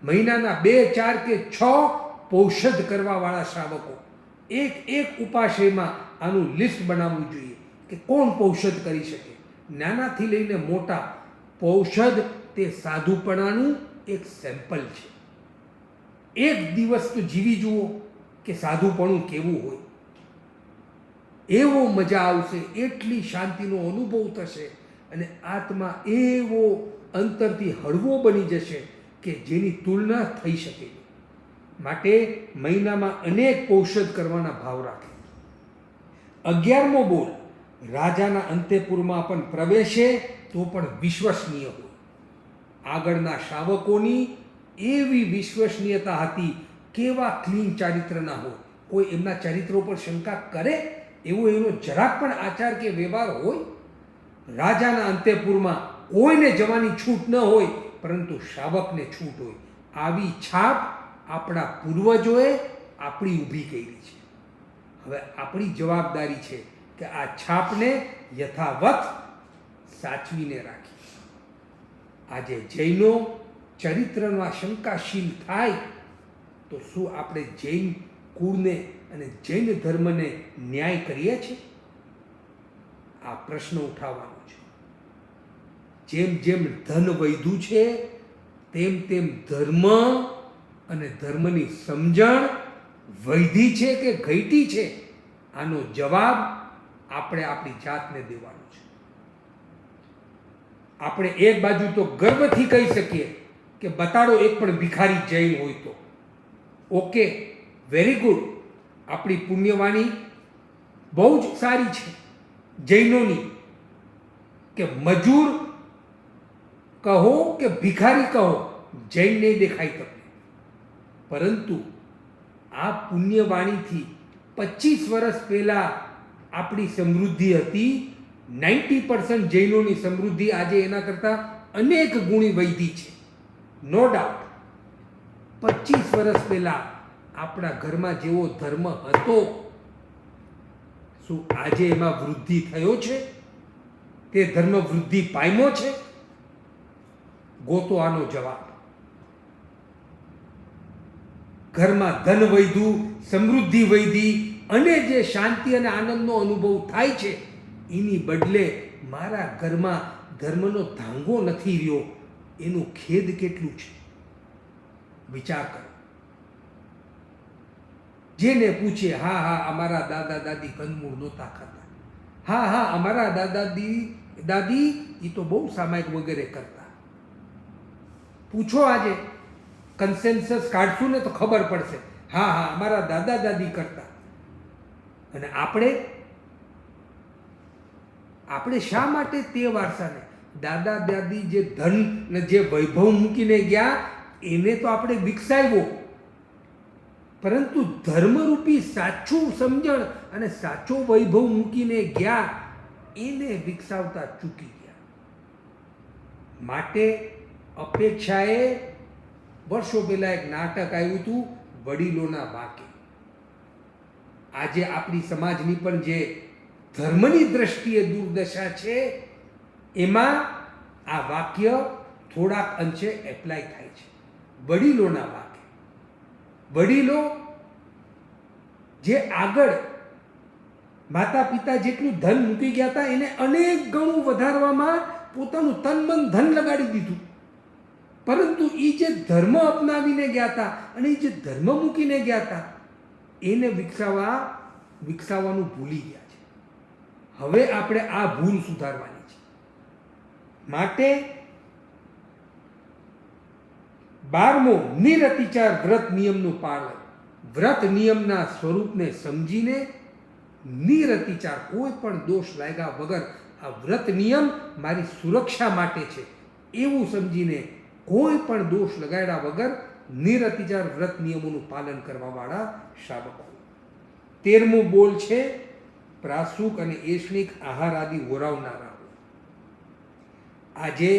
Speaker 1: મહિનાના 2, 4 કે 6 પૌષધ કરવાવાળા શ્રાવકો એક ઉપાશ્રયમાં આનું લિસ્ટ બનાવવું જોઈએ કે કોણ પૌષધ કરી શકે. નાનાથી લઈને મોટા, પૌષધ તે સાધુપણાનું એક સેમ્પલ છે. એક દિવસ તો જીવી જુઓ કે સાધુપણું કેવું હોય. એવો મજા આવશે, એટલી શાંતિનો અનુભવ થશે અને આત્મા એવો અંતરથી હળવો બની જશે કે જેની તુલના થઈ શકે. માટે મહિનામાં અનેક પૌષધ કરવાના ભાવ રાખે. 11મો બોલ, રાજાના અંતઃપુરમાં પણ પ્રવેશે તો પણ વિશ્વસનીય હોય. આગળના શ્રાવકોની એવી વિશ્વસનીયતા હતી, કેવા ક્લીન ચારિત્રના હોય. કોઈ એમના ચરિત્રો પર શંકા કરે એવો એનો જરાક પણ આચાર કે વ્યવહાર હોય. રાજાના અંતઃપુરમાં કોઈને જવાની છૂટ ન હોય, પરંતુ શ્રાવકને છૂટ હોય. આવી છાપ આપણા પૂર્વજોએ આપણી ઊભી કરી છે. હવે આપણી જવાબદારી છે કે આ છાપને યથાવત સાચવીને રાખી. આજે જૈનો ચરિત્રમાં શંકાશીલ થાય તો શું આપણે જૈન કુળને અને જૈન ધર્મને ન્યાય કરીએ છીએ? આ પ્રશ્ન ઉઠાવવાનો છે. જેમ જેમ ધન વધ્યું છે તેમ તેમ ધર્મ અને ધર્મની સમજણ વધી છે કે ઘટી છે, આનો જવાબ આપણે આપણી જાતને દેવાનો છે. આપણે એક બાજુ તો ગર્વથી કહી શકીએ કે બતાડો એક પણ ભિખારી જૈન હોય તો. Okay, very good. આપણી પુણ્યવાણી બહુ જ સારી છે જૈનોની કે મજૂર કહો કે ભિખારી કહો, જૈન નહીં દેખાય તમને. પરંતુ આ પુણ્યવાણીથી 25 વર્ષ પહેલાં આપણી સમૃદ્ધિ હતી. 90% જૈનોની સમૃદ્ધિ આજે એના કરતાં અનેક ગુણી વધી છે, નો ડાઉટ. 25 વર્ષ પહેલાં આપણા ઘરમાં જેવો ધર્મ હતો, શું આજે એમાં વૃદ્ધિ થયો છે? તે ધર્મ વૃદ્ધિ પામ્યો છે? ગોતો આનો જવાબ. ઘરમાં ધન વધ્યું, સમૃદ્ધિ વધી અને જે શાંતિ અને આનંદનો અનુભવ થાય છે, એની બદલે મારા ઘરમાં ધર્મનો ધાંગો નથી રહ્યો, એનું ખેદ કેટલું છે? વિચાર કરો. જેને પૂછે, હા અમારા દાદા દાદી કંદમૂળ નહોતા ખાતા, હા અમારા દાદી એ તો બહુ સામાયિક વગેરે કરતા. પૂછો આજે, કન્સેન્સસ કાઢશું ને તો ખબર પડશે. હા અમારા દાદા દાદી કરતા. અને આપણે શા માટે તે વારસાને, દાદા દાદી જે ધન ને જે વૈભવ મૂકીને ગયા એને તો આપણે વિકસાવ્યો, પરંતુ ધર્મરૂપી સાચું સમજણ અને સાચો વૈભવ મૂકીને ગયા એને વિકસાવતા ચૂકી ગયા. માટે અપેક્ષાએ વર્ષો પહેલાં એક નાટક આવ્યું હતું વડીલોના વાકે. આજે આપણી સમાજની પણ જે ધર્મની દ્રષ્ટિએ દુર્દશા છે એમાં આ વાક્ય થોડાક અંશે એપ્લાય થાય છે. વડીલોના વાકે. વડીલો જે આગળ માતા પિતા જેટલું ધન મૂકી ગયા હતા એને અનેક ગણું વધારવામાં પોતાનું તન મન ધન લગાડી દીધું, પરંતુ એ જે ધર્મ અપનાવીને ગયા હતા અને એ જે ધર્મ મૂકીને ગયા હતા એને વિકસાવવાનું ભૂલી ગયા છે. હવે આપણે આ ભૂલ સુધારવાની છે. માટે 12મો નિરતિચાર વ્રત નિયમનું પાલન. વ્રત નિયમના સ્વરૂપને સમજીને નિરતિચાર, કોઈ પણ દોષ લાગ્યા વગર આ વ્રત નિયમ મારી સુરક્ષા માટે છે એવું સમજીને કોઈ પણ દોષ લગાડ્યા વગર નિરતિચાર વ્રત નિયમોનું પાલન કરવાવાળા શ્રાવકો. 13મો બોલ છે પ્રાસુક અને એશનિક આહાર આદિ ઓરાવનારા. આજે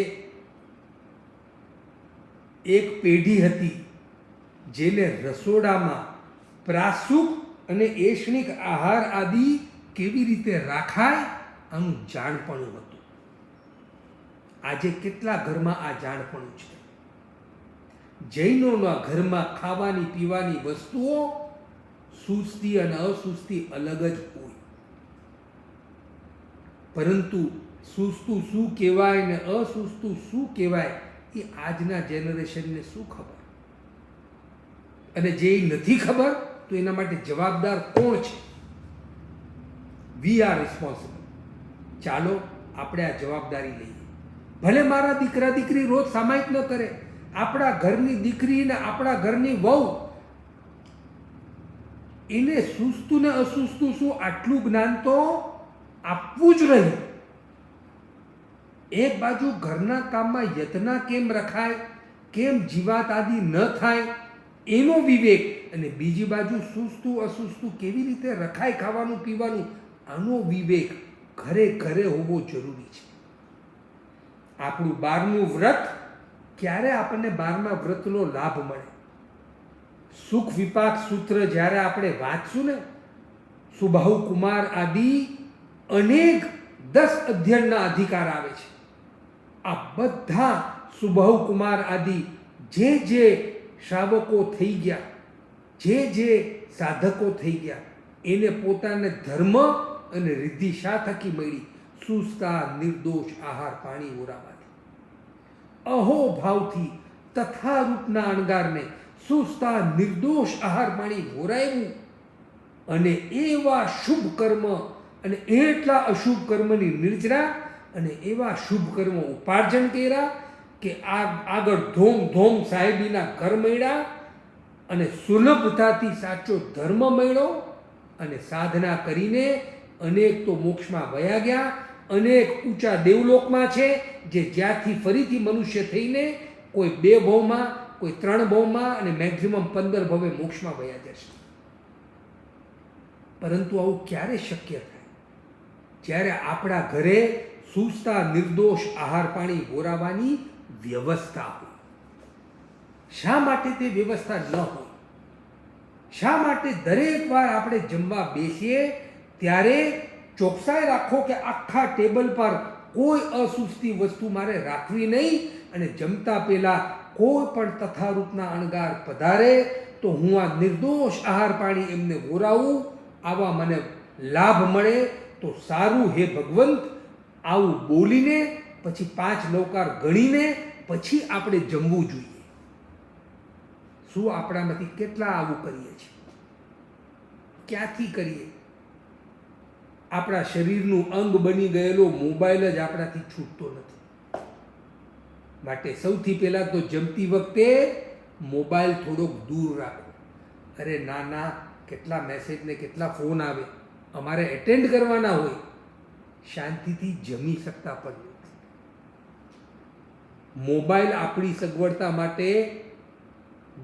Speaker 1: એક પેઢી હતી જેને રસોડામાં પ્રાસુક અને એશનિક આહાર આદિ કેવી રીતે રાખાય આનું જાણપણું હતું. આજે કેટલા ઘરમાં આ જાણપણું છે? જૈનોના ઘરમાં ખાવાની પીવાની વસ્તુઓ સુસ્તી અને અસુસ્તી અલગ જ હોય, પરંતુ સુસ્તું શું કહેવાય ને અસુસ્તું શું કહેવાય એ આજના જનરેશનને શું ખબર? અને જે નથી ખબર તો એના માટે જવાબદાર કોણ છે? We are responsible. ચાલો આપણે આ જવાબદારી લઈએ. ભલે મારા દીકરા દીકરી રોજ સામાયિક ન કરે, આપણા ઘરની દીકરી ને આપણા ઘરની વહુ એને સુસ્તું ને અસુસ્તું શું આટલું જ્ઞાન તો આપવું જ રહ્યું. એક બાજુ ઘરના કામમાં યત્ના કેમ રખાય, કેમ જીવાત આદિ ન થાય એનો વિવેક, અને બીજી બાજુ સુસ્તું અસુસ્તું કેવી રીતે રખાય ખાવાનું પીવાનું આનો વિવેક ઘરે ઘરે હોવો જરૂરી છે. આપણું 12મું વ્રત, ક્યારે આપણને 12મા વ્રતનો લાભ મળે? સુખ વિપાક સૂત્ર જ્યારે આપણે વાંચશું ને, સુબાહુ કુમાર આદિ અનેક 10 અધ્યયનના અધિકાર આવે છે. આ બધા સુબાહુ કુમાર આદિ જે શ્રાવકો થઈ ગયા, જે સાધકો થઈ ગયા, એને પોતાને ધર્મ અને રિદ્ધિ શા થકી મળી? સુસ્તા નિર્દોષ આહાર પાણી ઓરાવાથી. અહો ભાવથી તથા રૂપના અણગારને સુસ્તા નિર્દોષ આહાર પાણી ઓરાયું, અને એવા શુભ કર્મ અને એટલા અશુભ કર્મની નિર્જરા અને એવા શુભ કર્મ ઉપાર્જન કર્યા કે આગળ ધોમ સાહેબીના ઘર મળ્યા અને સુલભતાથી સાચો ધર્મ મળ્યો, અને સાધના કરીને અનેક તો મોક્ષમાં વયા ગયા, અનેક ઊંચા દેવલોકમાં છે જે જ્યાંથી ફરીથી મનુષ્ય થઈને કોઈ 2 ભવમાં, કોઈ 3 ભવમાં અને મેક્સિમમ 15 ભવે મોક્ષમાં વયા જશે. પરંતુ આવું ક્યારે શક્ય થાય? જ્યારે આપણા ઘરે સુસ્તા નિર્દોષ આહાર પાણી ઓરાવાની વ્યવસ્થા હોય. શા માટે તે વ્યવસ્થા ન હોય? શા માટે દરેક વાર આપણે જમવા બેસીએ ત્યારે ચોકસાઈ રાખો કે આખા ટેબલ પર કોઈ અસુસ્તી વસ્તુ મારે રાખવી નહીં, અને જમતા પહેલા કોઈ પણ તથારૂપના અણગાર પધારે તો હું આ નિર્દોષ આહાર પાણી એમને ઓરાવું, આવા મને લાભ મળે તો સારું હે ભગવંત, આવું બોલીને પછી 5 નવકાર ગણીને પછી આપણે જમવું જોઈએ. શું આપણામાંથી કેટલા આવું કરીએ છીએ? ક્યાંથી કરીએ? આપણા શરીરનું અંગ બની ગયેલો મોબાઈલ જ આપણાથી છૂટતો નથી. માટે સૌથી પહેલાં તો જમતી વખતે મોબાઈલ થોડોક દૂર રાખો. અરે ના, કેટલા મેસેજ ને કેટલા ફોન આવે, અમારે એટેન્ડ કરવાના હોય, શાંતિથી જમી શકતા પણ નથી. મોબાઈલ આપણી સગવડતા માટે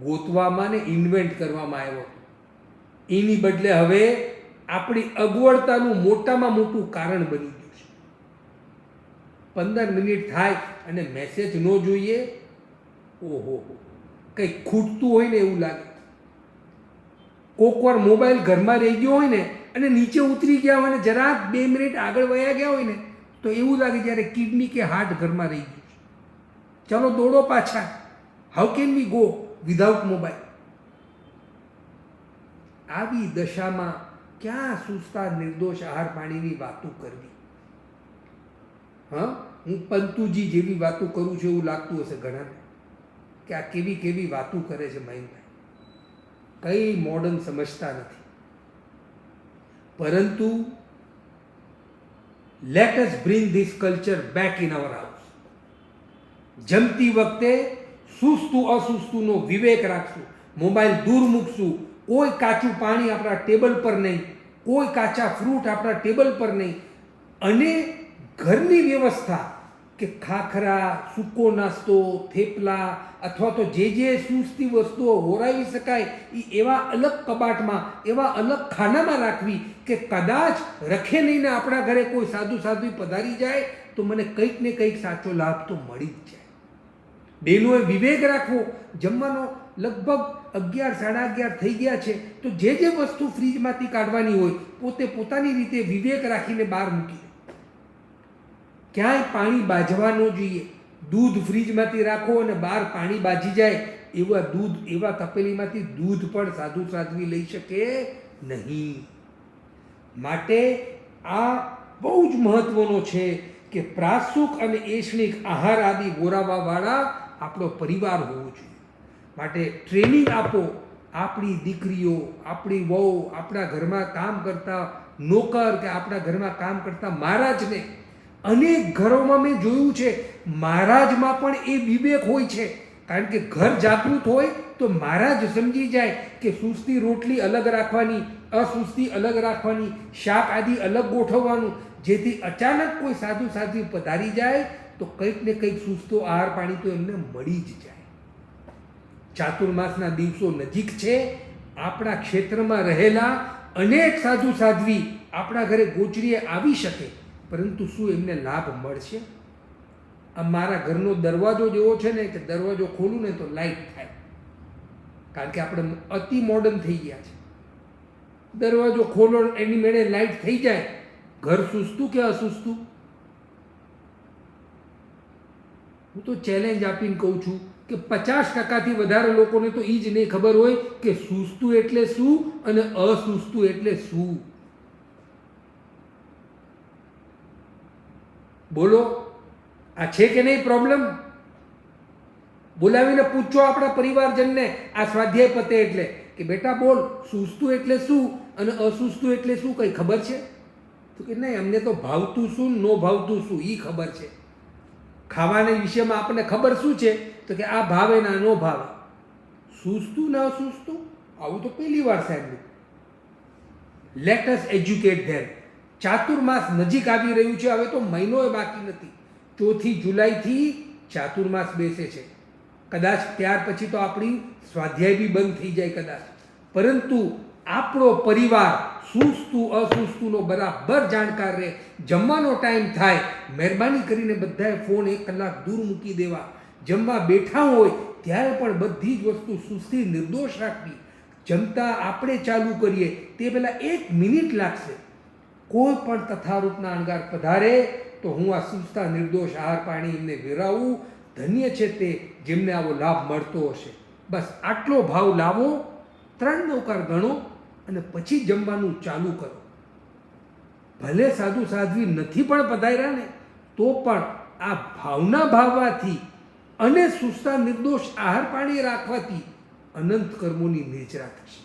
Speaker 1: ગોતવામાં ને ઇન્વેન્ટ કરવામાં આવ્યો હતો. એની બદલે હવે આપણી અગવડતાનું મોટામાં મોટું કારણ બની ગયું છે. 15 મિનિટ થાય અને મેસેજ ન જોઈએ, ઓહો, કંઈક ખૂટતું હોય ને એવું લાગે. કોક વાર મોબાઈલ ઘરમાં રહી ગયો હોય ને અને નીચે ઉતરી ગયા હોય ને જરાક 2 મિનિટ આગળ વયા ગયા હોય ને તો એવું લાગે જ્યારે કિડની કે હાર્ટ ઘરમાં રહી ગયું છે. ચાલો દોડો પાછા. How can we go without mobile? આવી દશામાં ક્યાં સુસ્તા નિર્દોષ આહાર પાણીની વાતો કરવી? હું પંતુજી જેવી વાતો કરું છું એવું લાગતું હશે ઘણાને કે આ કેવી કેવી વાતો કરે છે મહેનભાઈ. કંઈ મોડર્ન સમજતા નથી. પરંતુ let us bring this culture back in our house. જમતી વખતે સૂસતું અસૂસતુંનો વિવેક રાખશું. મોબાઈલ દૂર મૂકશું. કોઈ કાચું પાણી આપણા ટેબલ પર નહીં, કોઈ કાચા ફ્રૂટ આપણા ટેબલ પર નહીં. અને ઘરની વ્યવસ્થા કે ખાખરા, સૂકો નાસ્તો, થેપલા અથવા તો જે સૂસતી વસ્તુઓ હોરાવી શકાય એ એવા અલગ કબાટમાં, એવા અલગ ખાનામાં રાખવી કે કદાચ રખે નહીં ને આપણા ઘરે કોઈ સાધુ પધારી જાય તો મને કંઈક ને કંઈક સાચો લાભ તો મળી જ જાય. બેનોએ વિવેક રાખવો. જમવાનો લગભગ 11-11:30 થઈ ગયા છે તો જે વસ્તુ ફ્રીજમાંથી કાઢવાની હોય પોતે પોતાની રીતે વિવેક રાખીને બહાર મૂકી દે. ક્યાંય પાણી બાજવા ન જોઈએ. દૂધ ફ્રીજમાંથી રાખો અને બહાર પાણી બાજી જાય એવા તપેલીમાંથી દૂધ પણ સાધ્વી લઈ શકે નહીં. માટે આ બહુ જ મહત્વનો છે કે પ્રાસુક અને એશનિક આહાર આદિ બોરાવાવાળા આપણો પરિવાર હોવો જોઈએ. માટે ટ્રેનિંગ આપો. આપણી દીકરીઓ, આપણી વહુ, આપણા ઘરમાં કામ કરતા નોકર કે આપણા ઘરમાં કામ કરતા મહારાજને, અનેક ઘરોમાં મેં જોયું છે મહારાજમાં પણ એ વિવેક હોય છે. કારણ કે ઘર જાગૃત હોય તો મહારાજ સમજી જાય કે સૂસતી રોટલી અલગ રાખવાની, અસૂસતી અલગ રાખવાની, શાક આદિ અલગ ગોઠવવાનું, જેથી અચાનક કોઈ સાધ્વી પધારી જાય તો કંઈક ને કંઈક સૂસતો આહાર પાણી તો એમને મળી જ જાય. ચાતુર્માસના દિવસો નજીક છે. આપણા ક્ષેત્રમાં રહેલા અનેક સાધ્વી આપણા ઘરે ગોચરીએ આવી શકે, પરંતુ શું એમને લાભ મળશે? આ મારા ઘરનો દરવાજો જેવો છે ને કે દરવાજો ખોલું ને તો લાઈટ થાય. કારણ કે આપણે અતિ મોડર્ન થઈ ગયા છે. દરવાજો ખોલો એની મેળે લાઈટ થઈ જાય. ઘર સૂસતું કે અસૂસતું? હું તો ચેલેન્જ આપીને કહું છું કે 50%થી વધારે લોકોને તો એ જ નહીં ખબર હોય કે સૂસતું એટલે શું અને અસૂસતું એટલે શું. બોલો, આ છે કે નહીં પ્રોબ્લેમ? બોલાવીને પૂછો આપણા પરિવારજનને આ સ્વાધ્યાય પતે એટલે કે બેટા બોલ, સૂસતું એટલે શું અને અસૂસતું એટલે શું કંઈ ખબર છે? તો કે નહીં, અમને તો ભાવતું શું ન ભાવતું શું એ ખબર છે. ખાવાના વિષયમાં આપણને ખબર શું છે? તો કે આ ભાવે ના ન ભાવે. સૂસતું ને અસૂસતું આવું તો પહેલી વાર સાહેબ. લેટ અસ એજ્યુકેટ ધેમ. ચાતુર્માસ નજીક આવી રહ્યું છે. હવે તો મહિનોય બાકી નથી. 4 જુલાઈથી ચાતુર્માસ બેસે છે. કદાચ ત્યાર પછી તો આપણી સ્વાધ્યાય બી બંધ થઈ જાય કદાચ. પરંતુ આપણો પરિવાર સૂસતું અસૂસતુંનો બરાબર જાણકાર રહે. જમવાનો ટાઈમ થાય, મહેરબાની કરીને બધાએ ફોન 1 કલાક દૂર મૂકી દેવા. જમવા બેઠા હોય ત્યારે પણ બધી જ વસ્તુ સૂસતી નિર્દોષ રાખવી. જમતા આપણે ચાલુ કરીએ તે પહેલાં 1 મિનિટ લાગશે. કોઈ પણ તથારૂપના અણગાર પધારે તો હું આ સૂસતા નિર્દોષ આહાર પાણી એમને વેરાવું. ધન્ય છે તે જેમને આવો લાભ મળતો હશે. બસ આટલો ભાવ લાવો, 3 નૌકાર ગણો અને પછી જમવાનું ચાલુ કરો. ભલે સાધ્વી નથી પણ પધાર્યા ને તો પણ આ ભાવના ભાવવાથી અને સૂસતા નિર્દોષ આહાર પાણી રાખવાથી અનંત કર્મોની નિર્જરા થશે.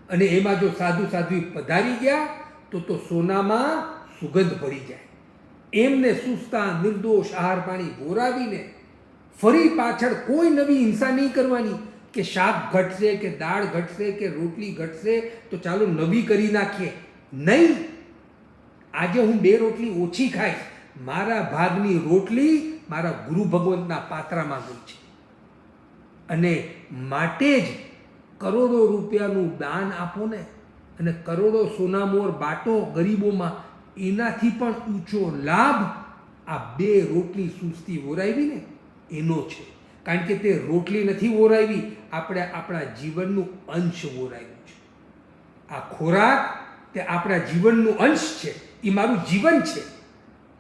Speaker 1: અને એમાં જો સાધ્વી પધારી ગયા તો સોનામાં સુગંધ પડી જાય. એમને સૂસતા નિર્દોષ આહાર પાણી બોરાવીને ફરી પાછળ કોઈ નવી હિંસા નહીં કરવાની કે શાક ઘટશે કે દાળ ઘટશે કે રોટલી ઘટશે તો ચાલો નવી કરી નાખીએ. નહીં, આજે હું 2 રોટલી ઓછી ખાઈશ. મારા ભાગની રોટલી મારા ગુરુ ભગવંતના પાત્રામાં ગઈ છે અને માટે જ કરોડો રૂપિયાનું દાન આપો ને, અને કરોડો સોનામોર બાટો ગરીબોમાં, એનાથી પણ ઊંચો લાભ આ 2 રોટલી સૂઝતી ઓરાવી ને એનો છે. કારણ કે તે રોટલી નથી ઓરાવી, આપણે આપણા જીવનનું અંશ ઓરાવ્યું છે. આ ખોરાક તે આપણા જીવનનું અંશ છે, એ મારું જીવન છે.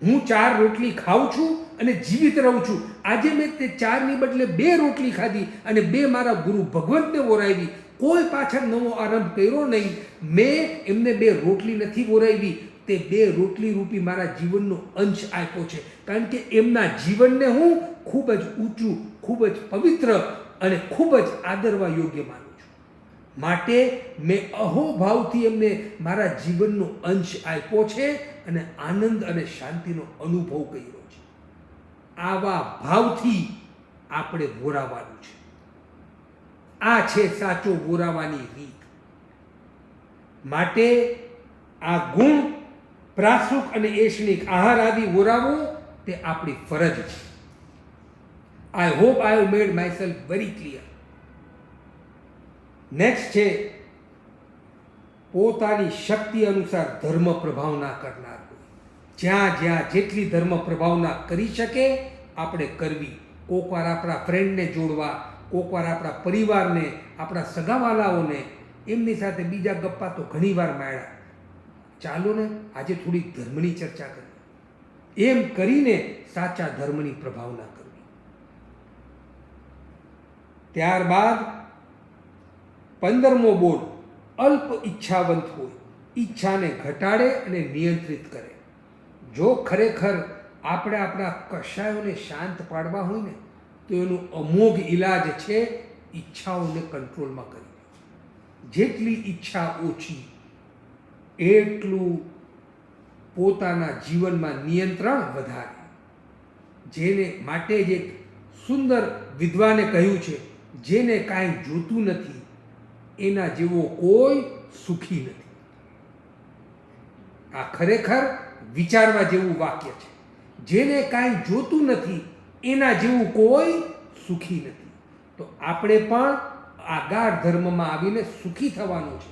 Speaker 1: હું 4 રોટલી ખાઉં છું અને જીવિત રહું છું. આજે મેં તે 4ની બદલે 2 રોટલી ખાધી અને 2 મારા ગુરુ ભગવંતને ઓરાવી. કોઈ પાછળ નવો આરંભ કર્યો નહીં. મેં એમને 2 રોટલી નથી ઓરાવી, તે 2 રોટલી રૂપી મારા જીવનનો અંશ આપ્યો છે. કારણ કે એમના જીવનને હું ખૂબ જ ઊંચું, ખૂબ જ પવિત્ર અને ખૂબ જ આદરવા યોગ્ય માનું છું. માટે મેં અહોભાવથી એમને મારા જીવનનો અંશ આપ્યો છે અને આનંદ અને શાંતિનો અનુભવ કર્યો છે. આવા ભાવથી આપણે વોરાવાનું છે. આ છે સાચો વોરાવાની રીત. માટે આ ગુણ પ્રાસુક અને એશનિક આહાર આદિ વોરાવો તે આપણી ફરજ છે. I hope I have made myself very clear. Next છે પોતાની શક્તિ અનુસાર ધર્મ પ્રભાવના કરનાર. જ્યાં જ્યાં જેટલી ધર્મ પ્રભાવના કરી શકે આપણે કરવી. કોકવાર આપણા ફ્રેન્ડને જોડવા, કોકવાર આપણા પરિવારને, આપણા સગાવાલાઓને, એમની સાથે બીજા ગપ્પા તો ઘણીવાર માંડ્યા. ચાલો ને આજે થોડીક ધર્મની ચર્ચા કરીએ. એમ કરીને સાચા ધર્મની પ્રભાવના કરવી. ત્યારબાદ 15મો બોલ, અલ્પ ઈચ્છાવંત હોય, ઈચ્છાને ઘટાડે અને નિયંત્રિત કરે. જો ખરેખર આપણે આપણા કશાયોને શાંત પાડવા હોય ને તો એનું અમોઘ ઈલાજ છે ઈચ્છાઓને કંટ્રોલમાં કરી. જેટલી ઈચ્છા ઓછી એટલું પોતાના જીવનમાં નિયંત્રણ વધારે. જેને માટે જ એક સુંદર વિદ્વાને કહ્યું છે, જેને કાંઈ જોતું નથી એના જેવો કોઈ સુખી નથી. આ ખરેખર વિચારવા જેવું વાક્ય છે. જેને કાંઈ જોતું નથી એના જેવું કોઈ સુખી નથી. તો આપણે પણ આ ગાઢ ધર્મમાં આવીને સુખી થવાનું છે,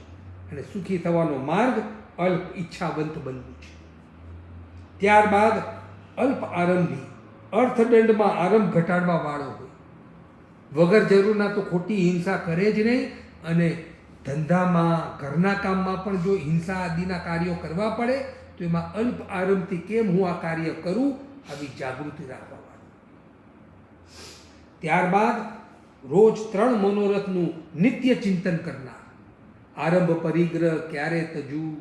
Speaker 1: અને સુખી થવાનો માર્ગ અલ્પ ઈચ્છાવંત બનવું છે. ત્યારબાદ અલ્પ આરંભી, અર્થદંડમાં આરંભ ઘટાડવા વાળો હોય. વગર જરૂરના તો ખોટી હિંસા કરે જ નહીં, અને ધંધામાં, ઘરના કામમાં પણ જો હિંસા આદિના કાર્યો કરવા પડે તો એમાં અલ્પ આરંભથી કેમ હું આ કાર્ય કરું આવી જાગૃતિ રાખવા વાળો. ત્યારબાદ રોજ 3 મનોરથનું નિત્ય ચિંતન કરનાર. આરંભ પરિગ્રહ, ક્યારે તજવું,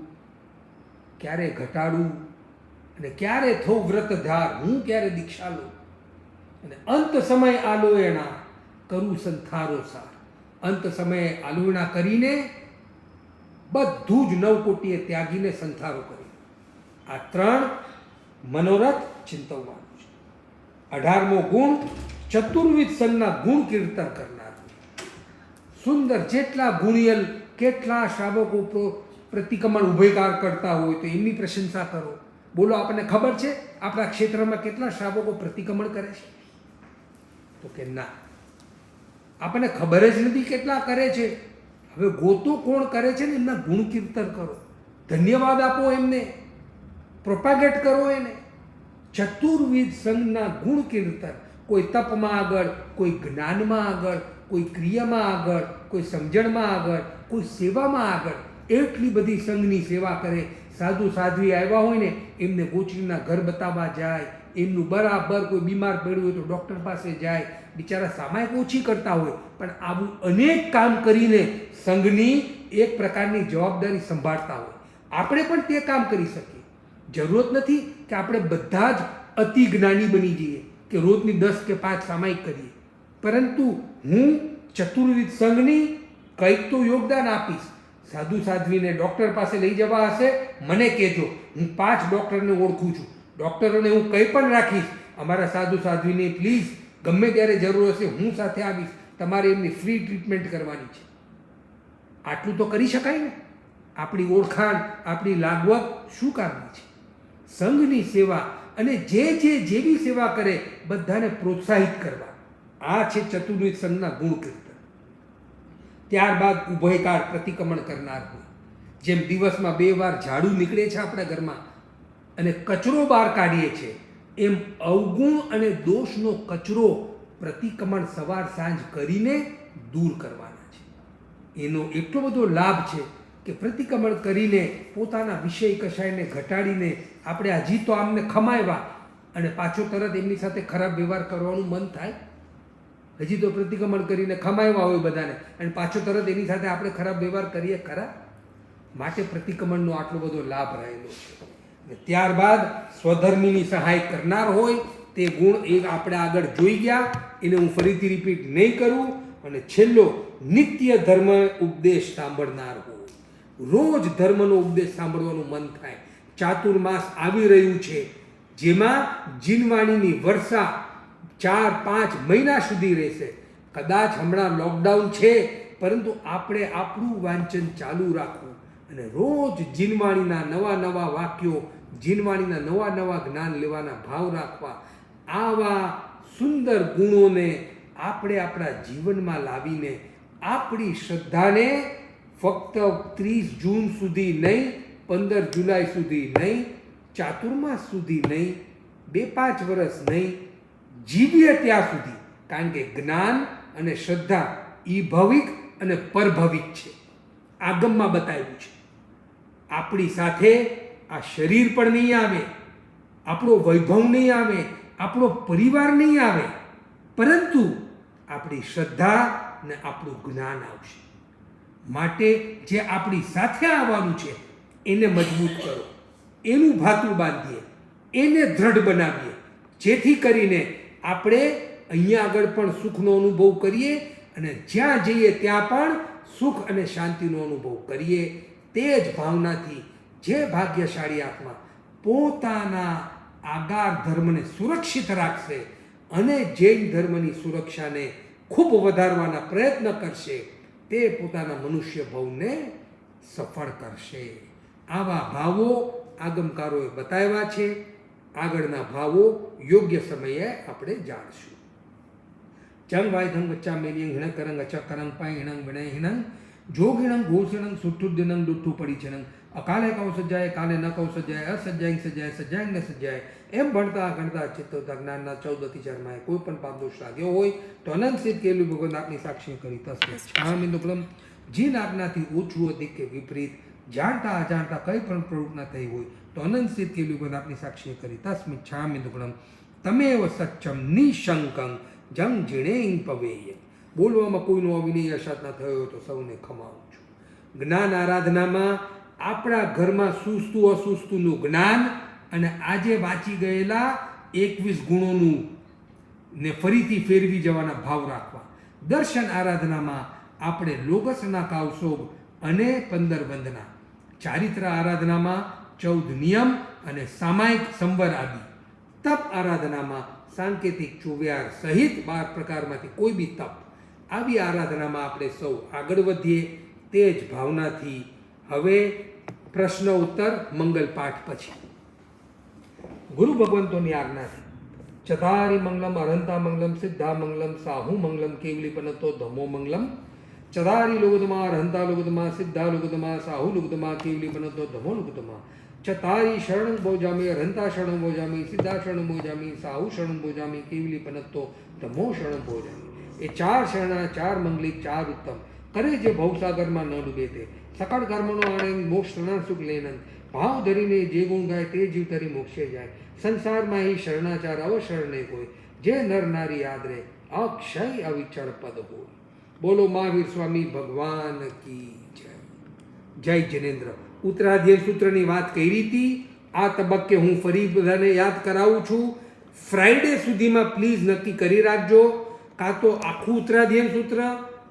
Speaker 1: ક્યારે ઘટાડવું, અને ક્યારે થવું વ્રતધાર, હું ક્યારે દીક્ષા લઉં, અને અંત સમય આલોયણા કરું સંથારો સાર. અંત સમયે આલોયણા કરીને બધું જ 9 કોટીએ ત્યાગીને સંથારો કરી. આ 3 મનોરથ ચિંતવવાનું છે. 18મો ગુણ, ચતુર્વિધ સંઘના ગુણ કીર્તન કરનાર. સુંદર, જેટલા ગુણિયલ, કેટલા શ્રાવકો પ્રતિક્રમણ ઉભયકાર કરતા હોય તો એમની પ્રશંસા કરો. બોલો, આપણને ખબર છે આપણા ક્ષેત્રમાં કેટલા શ્રાવકો પ્રતિક્રમણ કરે છે? તો કે ના, આપણને ખબર જ નથી કેટલા કરે છે. હવે ગોતો કોણ કરે છે ને એમના ગુણ કીર્તન કરો, ધન્યવાદ આપો એમને, પ્રોપાગેટ કરો એને. ચતુર્વિધ સંઘના ગુણ કીર્તન, કોઈ તપમાં આગળ, કોઈ જ્ઞાનમાં આગળ, કોઈ ક્રિયામાં આગળ, કોઈ સમજણમાં આગળ, કોઈ સેવામાં આગળ. એટલી બધી સંઘની સેવા કરે. સાધુ સાધ્વી આવ્યા હોય ને એમને ગોચરીના ઘર બતાવવા જાય, એમનું બરાબર કોઈ બીમાર પડ્યું હોય તો ડૉક્ટર પાસે જાય. બિચારા સામાયિક ઓછી કરતા હોય પણ આવું અનેક કામ કરીને સંઘની એક પ્રકારની જવાબદારી સંભાળતા હોય. આપણે પણ તે કામ કરી શકીએ. જરૂરત નથી કે આપણે બધા જ અતિ જ્ઞાની બની જઈએ કે રોજની 10 કે 5 સામાયિક કરીએ, પરંતુ હું ચતુર્વિધ સંઘની કંઈક તો યોગદાન આપીશ. સાધુ સાધ્વીને ડૉક્ટર પાસે લઈ જવા હશે, મને કહેજો, હું 5 ડૉક્ટરને ઓળખું છું, ડૉક્ટરોને હું કંઈ પણ રાખીશ. અમારા સાધુ સાધ્વીને પ્લીઝ ગમે ત્યારે જરૂર હશે હું સાથે આવીશ, તમારે એમની ફ્રી ટ્રીટમેન્ટ કરવાની છે. આટલું તો કરી શકાય ને. આપણી ઓળખાણ, આપણી લાગવગ શું કામની છે? સંઘની સેવા, અને જે જેવી સેવા કરે બધાને પ્રોત્સાહિત કરવા. આ છે ચતુર્વિધ સંઘના ગુણ કીર્તન. ત્યારબાદ ઉભયકાર પ્રતિક્રમણ કરનાર હોય. જેમ દિવસમાં 2 વાર ઝાડુ નીકળે છે આપણા ઘરમાં અને કચરો બહાર કાઢીએ છીએ, એમ અવગુણ અને દોષનો કચરો પ્રતિક્રમણ સવાર સાંજ કરીને દૂર કરવાના છે. એનો એટલો બધો લાભ છે કે પ્રતિક્રમણ કરીને પોતાના વિષય કષાયને ઘટાડીને આપણે હજી તો આમને ખમાવ્યા અને પાછો તરત એમની સાથે ખરાબ વ્યવહાર કરવાનું મન થાય. હજી તો પ્રતિક્રમણ કરીને ખમાવ્યા હોય બધાને અને પાછો તરત એની સાથે આપણે ખરાબ વ્યવહાર કરીએ ખરા. માટે પ્રતિક્રમણનો આટલો બધો લાભ રહેલો છે. અને ત્યારબાદ સ્વધર્મીની સહાય કરનાર હોય તે ગુણ એ આપણે આગળ જોઈ ગયા, એને હું ફરીથી રિપીટ નહીં કરું. અને છેલ્લો નિત્ય ધર્મ ઉપદેશ સાંભળનાર હોય. રોજ ધર્મનો ઉપદેશ સાંભળવાનું મન થાય. ચાતુર્માસ આવી રહ્યું છે જેમાં જીનવાણીની વર્ષા 4-5 મહિના સુધી રહેશે. કદાચ હમણાં લોકડાઉન છે પરંતુ આપણે આપણું વાંચન ચાલુ રાખવું અને રોજ જીનવાણીના નવા વાક્યો, જીનવાણીના નવા જ્ઞાન લેવાના ભાવ રાખવા. આવા સુંદર ગુણોને આપણે આપણા જીવનમાં લાવીને આપણી શ્રદ્ધાને ફક્ત 30 જૂન સુધી નહીં, 15 જુલાઈ સુધી નહીં, ચાતુર્માસ સુધી નહીં, 2-5 વર્ષ નહીં, જીવીએ ત્યાં સુધી. કારણ કે જ્ઞાન અને શ્રદ્ધા ઈ ભવિક અને પરભવિક છે. આગમમાં બતાવ્યું છે. આપણી સાથે આ શરીર પણ નહીં આવે, આપણો વૈભવ નહીં આવે, આપણો પરિવાર નહીં આવે, પરંતુ આપણી શ્રદ્ધા ને આપણું જ્ઞાન આવશે. માટે જે આપણી સાથે આવવાનું છે એને મજબૂત કરો, એનું ભાતું બાંધીએ, એને દ્રઢ બનાવીએ, જેથી કરીને આપણે અહીંયા આગળ પણ સુખનો અનુભવ કરીએ અને જ્યાં જઈએ ત્યાં પણ સુખ અને શાંતિનો અનુભવ કરીએ. તે જ ભાવનાથી જે ભાગ્યશાળી આત્મા પોતાના આગાર ધર્મને સુરક્ષિત રાખશે અને જૈન ધર્મની સુરક્ષાને ખૂબ વધારવાના પ્રયત્ન કરશે, તે પોતાના મનુષ્ય ભવને સફળ કરશે. આવા ભાવો આગમકારોએ બતાવ્યા છે. આગળના ભાવો યોગ્ય સમયે આપણે જાણશું. ચંગ વાયધંગ વચ્ચા મેલિયંગ હિણ કરંગ અચા કરંગ પાય હિણંગ વિણય હિણંગ જોગ હિણંગ ઘોષણંગ સુઠ્ઠું દિનંગ દુઠ્ઠું પડી છનંગ અકાલે કૌ સજાય કાલે ન કૌ સજાય અસજ્જાય સજાય સજાય ન સજાય. એમ ભણતા ગણતા ચિત્તવતા જ્ઞાનના 14 અતિચારમાંય કોઈ પણ પાપ દોષ લાગ્યો હોય તો અનંત સિદ્ધ કેલું ભગવાન આપની સાક્ષી કરી તસ્મે છામિંદુકલમ. જે આજ્ઞાથી ઓછું અધિક કે વિપરીત જાણતા અજાણતા કંઈ પણ પ્રવૃત્તિ ન થઈ હોય તો અનંત સિદ્ધ કેલું ભગવાન આપની સાક્ષી કરી તસ્મે છામિંદુકલમ. તમેવ સચ્ચમ નિશંકં જંગ જીણેંગ પવેય. બોલવામાં કોઈનો અવિનય અશાત ન થયો તો સૌને ખમાવું છું. જ્ઞાન આરાધનામાં આપણા ઘરમાં સુસ્તું અસુસ્તુનું જ્ઞાન અને આજે વાંચી ગયેલા 21 ગુણોનું ને ફરીથી ફેરવી જવાના ભાવ રાખવા. દર્શન આરાધનામાં આપણે લોગસના કાવસોગ અને 15 વંદના. ચારિત્ર આરાધનામાં 14 નિયમ અને સામાયિક સંવર આદિ. તપ આરાધનામાં સાંકેતિક 24 સહિત 12 પ્રકારમાંથી કોઈ બી તપ. આવી આરાધનામાં આપણે સૌ આગળ વધીએ તે જ ભાવનાથી. હવે પ્રશ્ન ઉત્તર મંગલ પાઠ પછી ગુરુ ભગવંતોની આજ્ઞાથી ચતારી મંગલમ અરંતા મંગલમ સિદ્ધા મંગલમ સાહુ મંગલમ કેવલી પનતો ધમો મંગલમ. ચતારી લુગદમા અરહંતા લુગદમા સિદ્ધા લુગદમા સાહુ લુગદમા કેવલી પનતો ધમો લુગદમા. ચતારી શરણં ભોજામી અરહંતા શરણં ભોજામી સિદ્ધા શરણં ભોજામી સાહુ શરણં ભોજામી કેવલી પનતો ધમો શરણં ભોજામી. એ 4 શરણા 4 મંગલિક 4 ઉત્તમ કરે જે ભવસાગરમાં ન ડૂબે તે. સકળ કર્મનો આનંદ મોક્ષ શરણા સુખ લેનંદ. ભાવ ધરીને જે ગુણ ગાય તે જીવ તરી મોક્ષે જાય. સંસારમાં એ શરણાચાર અવશરણ નહીં કોઈ. જે નર નારી આદરે અક્ષય અવિચળ પદ હોય. બોલો મહાવીર સ્વામી ભગવાન કી જય. જય જિનેન્દ્ર. ઉત્તરાધ્યાય સૂત્રની વાત કરી હતી. આ તબક્કે હું ફરી બધાને યાદ કરાવું છું. ફ્રાઈડે સુધીમાં પ્લીઝ નક્કી કરી રાખજો. કાં તો આખું ઉત્તરાધ્યાય સૂત્ર,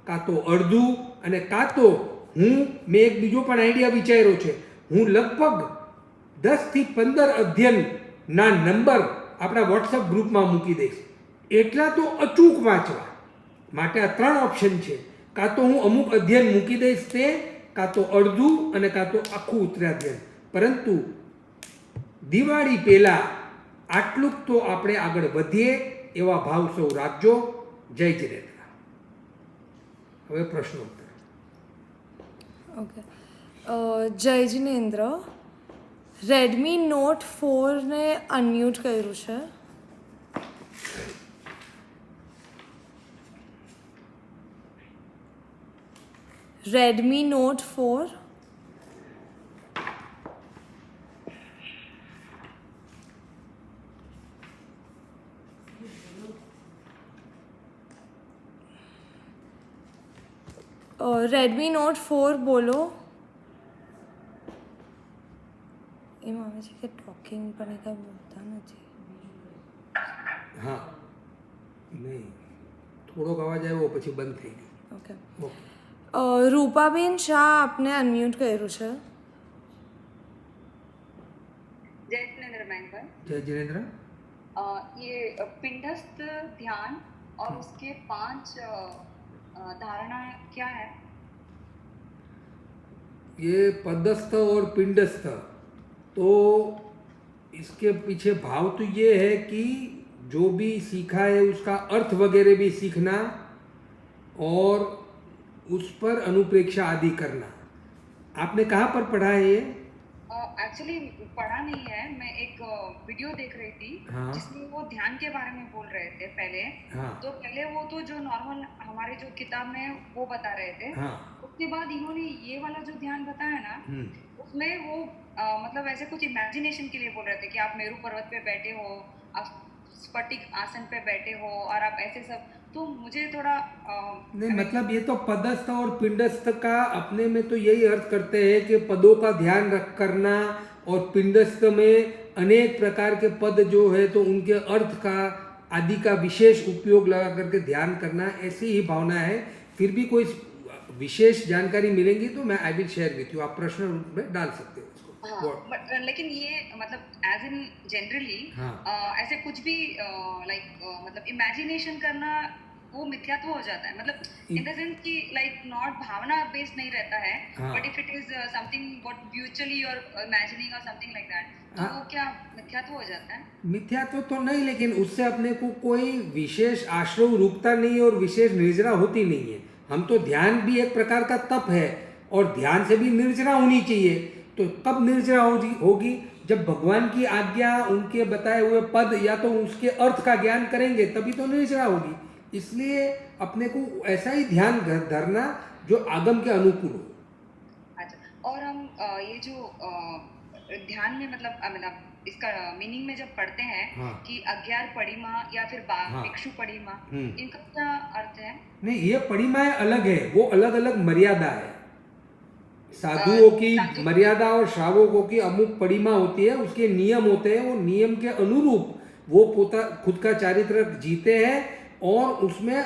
Speaker 1: કાં તો અડધું, અને કાં તો મેં એક બીજો પણ આઈડિયા વિચાર્યો છે. હું લગભગ 10 થી 15 અધ્યયનના નંબર આપણા વોટ્સઅપ ગ્રુપમાં મૂકી દઈશ. એટલા તો અચૂક વાંચવા માટે આ 3 ઓપ્શન છે. કાં તો હું અમુક અધ્યયન મૂકી દઈશ તે, કાં તો અડધું, અને કાં તો આખું ઉત્તરાધ્યાય. પરંતુ દિવાળી પહેલાં આટલું તો આપણે આગળ વધીએ એવા ભાવ સૌ રાખજો. જય જિનેન્દ્ર. હવે પ્રશ્નોત્તર.
Speaker 2: ઓકે. જય જિનેન્દ્ર, રેડમી નોટ 4ને અનમ્યુટ કર્યું છે. Redmi not 4. રેડમી નોટ 4 બોલો. એમાં આવે છે કે ટોકિંગ પણ એ કાંઈ બોલતા નથી.
Speaker 1: હા, નહીં, થોડોક અવાજ આવ્યો પછી બંધ થઈ ગયો.
Speaker 2: ઓકે.
Speaker 1: ઓકે.
Speaker 2: રૂપાબેન શાહ, આપને અનમ્યુટ કર્યું છે.
Speaker 3: जय जिनेन्द्र मैंकर।
Speaker 1: जय जिनेन्द्र।
Speaker 3: ये पिंडस्थ ध्यान और उसके 5 धारणा क्या है?
Speaker 1: ये पदस्थ और पिंडस्थ, तो इसके पीछे भाव तो ये है कि जो भी सीखा है उसका अर्थ वगैरह भी सीखना और उस पर अनुप्रेक्षा आदि करना। आपने कहाँ पर पढ़ा है ये?
Speaker 3: एक्चुअली पढ़ा नहीं है, मैं एक वीडियो देख रही थी।
Speaker 1: हाँ।
Speaker 3: जिसमें वो ध्यान के बारे में बोल रहे थे पहले।
Speaker 1: हाँ।
Speaker 3: तो पहले वो तो जो नॉर्मल हमारे जो किताब में वो बता रहे थे।
Speaker 1: हाँ।
Speaker 3: उसके बाद इन्होंने ये वाला जो ध्यान बताया ना, उसमें वो मतलब ऐसे कुछ इमेजिनेशन के लिए बोल रहे थे कि आप मेरू पर्वत पे बैठे हो, आप स्फटिक आसन पे बैठे हो और आप ऐसे सब। तो मुझे थोड़ा
Speaker 1: नहीं, मतलब ये तो पदस्थ और पिंडस्थ का अपने में तो यही अर्थ करते हैं कि पदों का ध्यान रख करना, और पिंडस्थ में अनेक प्रकार के पद जो है तो उनके अर्थ का आदि का विशेष उपयोग लगा करके ध्यान करना, ऐसी ही भावना है। फिर भी कोई विशेष जानकारी मिलेंगी तो मैं I will share with you, आप प्रश्न रूप में डाल सकते हो इसको।
Speaker 3: हाँ, लेकिन ये मतलब एज इन जनरली ऐसे कुछ भी लाइक मतलब इमेजिनेशन करना वो मिथ्यात्व हो जाता है, मतलब इन द सेंस कि लाइक नॉट भावना बेस्ड नहीं रहता है, but if it is something what mutually और इमेजिनिंग और समथिंग लाइक दैट, तो वो क्या मिथ्यात्व हो जाता है?
Speaker 1: मिथ्यात्व तो नहीं, लेकिन उससे अपने को कोई विशेष आश्रय रुकता नहीं और विशेष निर्जरा होती नहीं है। हम तो ध्यान भी एक प्रकार का तप है और ध्यान से भी निर्जरा होनी चाहिए। तो कब निर्जरा होगी? जब भगवान की आज्ञा, उनके बताए हुए पद या तो उसके अर्थ का ज्ञान करेंगे तभी तो निर्जरा होगी। इसलिए अपने को ऐसा ही ध्यान धरना जो आगम के अनुकूल हो।
Speaker 3: अच्छा, और हम ये जो ध्यान में मतलब इसका मीनिंग में जब पढ़ते हैं कि 11 पड़िमा या फिर भिक्षु पड़िमा, इनका क्या अर्थ है? नहीं,
Speaker 1: ये पड़िमाएं अलग है, वो अलग अलग मर्यादा है। साधुओं की मर्यादा और श्रावकों की अमुक पड़िमा होती है, उसके नियम होते हैं, वो नियम के अनुरूप वो खुद का चारित्र जीते हैं और उसमें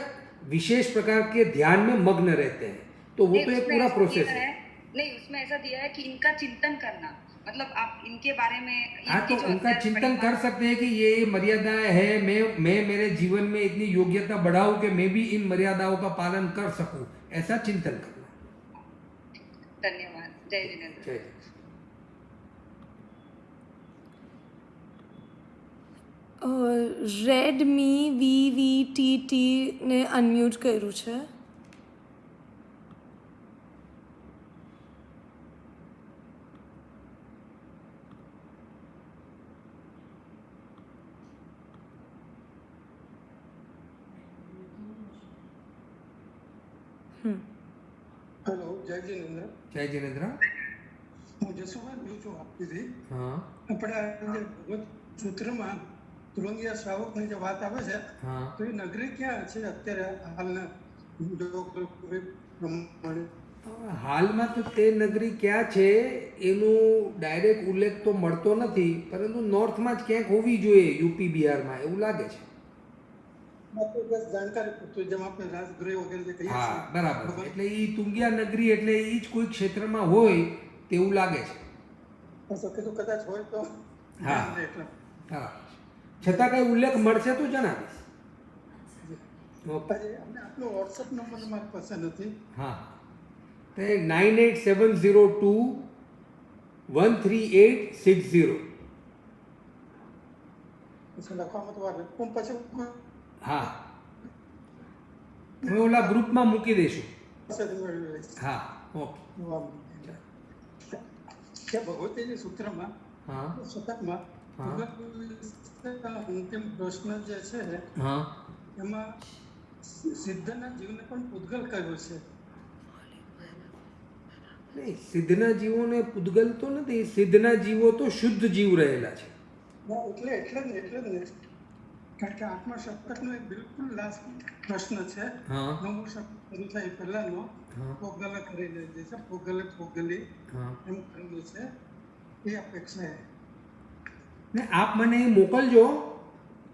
Speaker 1: विशेष प्रकार के ध्यान में मग्न रहते हैं। तो वो तो एक पूरा प्रोसेस है।
Speaker 3: नहीं, उसमें ऐसा दिया है कि इनका चिंतन करना, मतलब आप इनके बारे में
Speaker 1: तो उनका चिंतन कर सकते हैं कि ये मर्यादाएं है, मैं मेरे जीवन में इतनी योग्यता बढ़ाऊं कि मैं भी इन मर्यादाओं का पालन कर सकूं, ऐसा चिंतन करना।
Speaker 3: धन्यवाद। जय जिनेन्द्र।
Speaker 1: जय।
Speaker 2: રેડમી VVTT ને અનમ્યુટ કર્યું છે.
Speaker 4: हेलो, जय जिनेन्द्र।
Speaker 1: जय जिनेन्द्र।
Speaker 4: હું જસુભાઈ બોલું છું આપથી।
Speaker 1: હા,
Speaker 4: આપણે ભગવત સૂત્રમાં તુલંગિયા શ્રાવકની જે વાત આવે છે, તો એ નગરી ક્યાં છે અત્યારે હાલના પ્રમાણે?
Speaker 1: હાલમાં તો તે નગરી ક્યાં છે એનું ડાયરેક્ટ ઉલ્લેખ તો મળતો નથી, પરંતુ નોર્થમાં જ ક્યાંક હોવી જોઈએ, યુપી બિહારમાં, એવું લાગે છે.
Speaker 4: જાણકારી પૂછતું, જેમ આપણે રાજગૃહ વગેરે જે કહીએ છીએ.
Speaker 1: હા, બરાબર. એટલે એ તુંગિયા નગરી એટલે એ જ કોઈ ક્ષેત્રમાં હોય તેવું લાગે છે.
Speaker 4: કીધું કદાચ હોય તો.
Speaker 1: હા, હા, છતાં કઈ ઉલ્લેખ મળશે તો જણાવીશ.
Speaker 4: અમને આપનો વોટ્સઅપ નંબર મારી પાસે નથી.
Speaker 1: હા, તે 9870213860.
Speaker 4: પછી લખવામાં તો વાર પછી.
Speaker 1: હા, અમે ઓલા ગ્રુપમાં મૂકી દઈશું. હા, ઓકે.
Speaker 4: કે ભગવતીજી સૂત્રમાં
Speaker 1: હા
Speaker 4: શતકમાં
Speaker 1: હા.
Speaker 4: અંતિમ પ્રશ્ન જે છે
Speaker 1: હા
Speaker 4: એમાં સિદ્ધના જીવને પણ પૂતગલ કહ્યું છે.
Speaker 1: નહીં, સિદ્ધના જીવોને પૂતગલ તો નથી. સિદ્ધના જીવો તો શુદ્ધ જીવ રહેલા છે.
Speaker 4: એટલે જ ને કારણ કે આત્મા શતકનો એક બિલકુલ લાસ્ટ પ્રશ્ન છે.
Speaker 1: હા.
Speaker 4: નવમો શબ્દ શરૂ થાય પહેલાનો
Speaker 1: હા.
Speaker 4: પોગલ કરીને જે છે પોગલી
Speaker 1: હા
Speaker 4: એમ કરેલું છે. એ અપેક્ષા
Speaker 1: ને આપ મને એ મોકલજો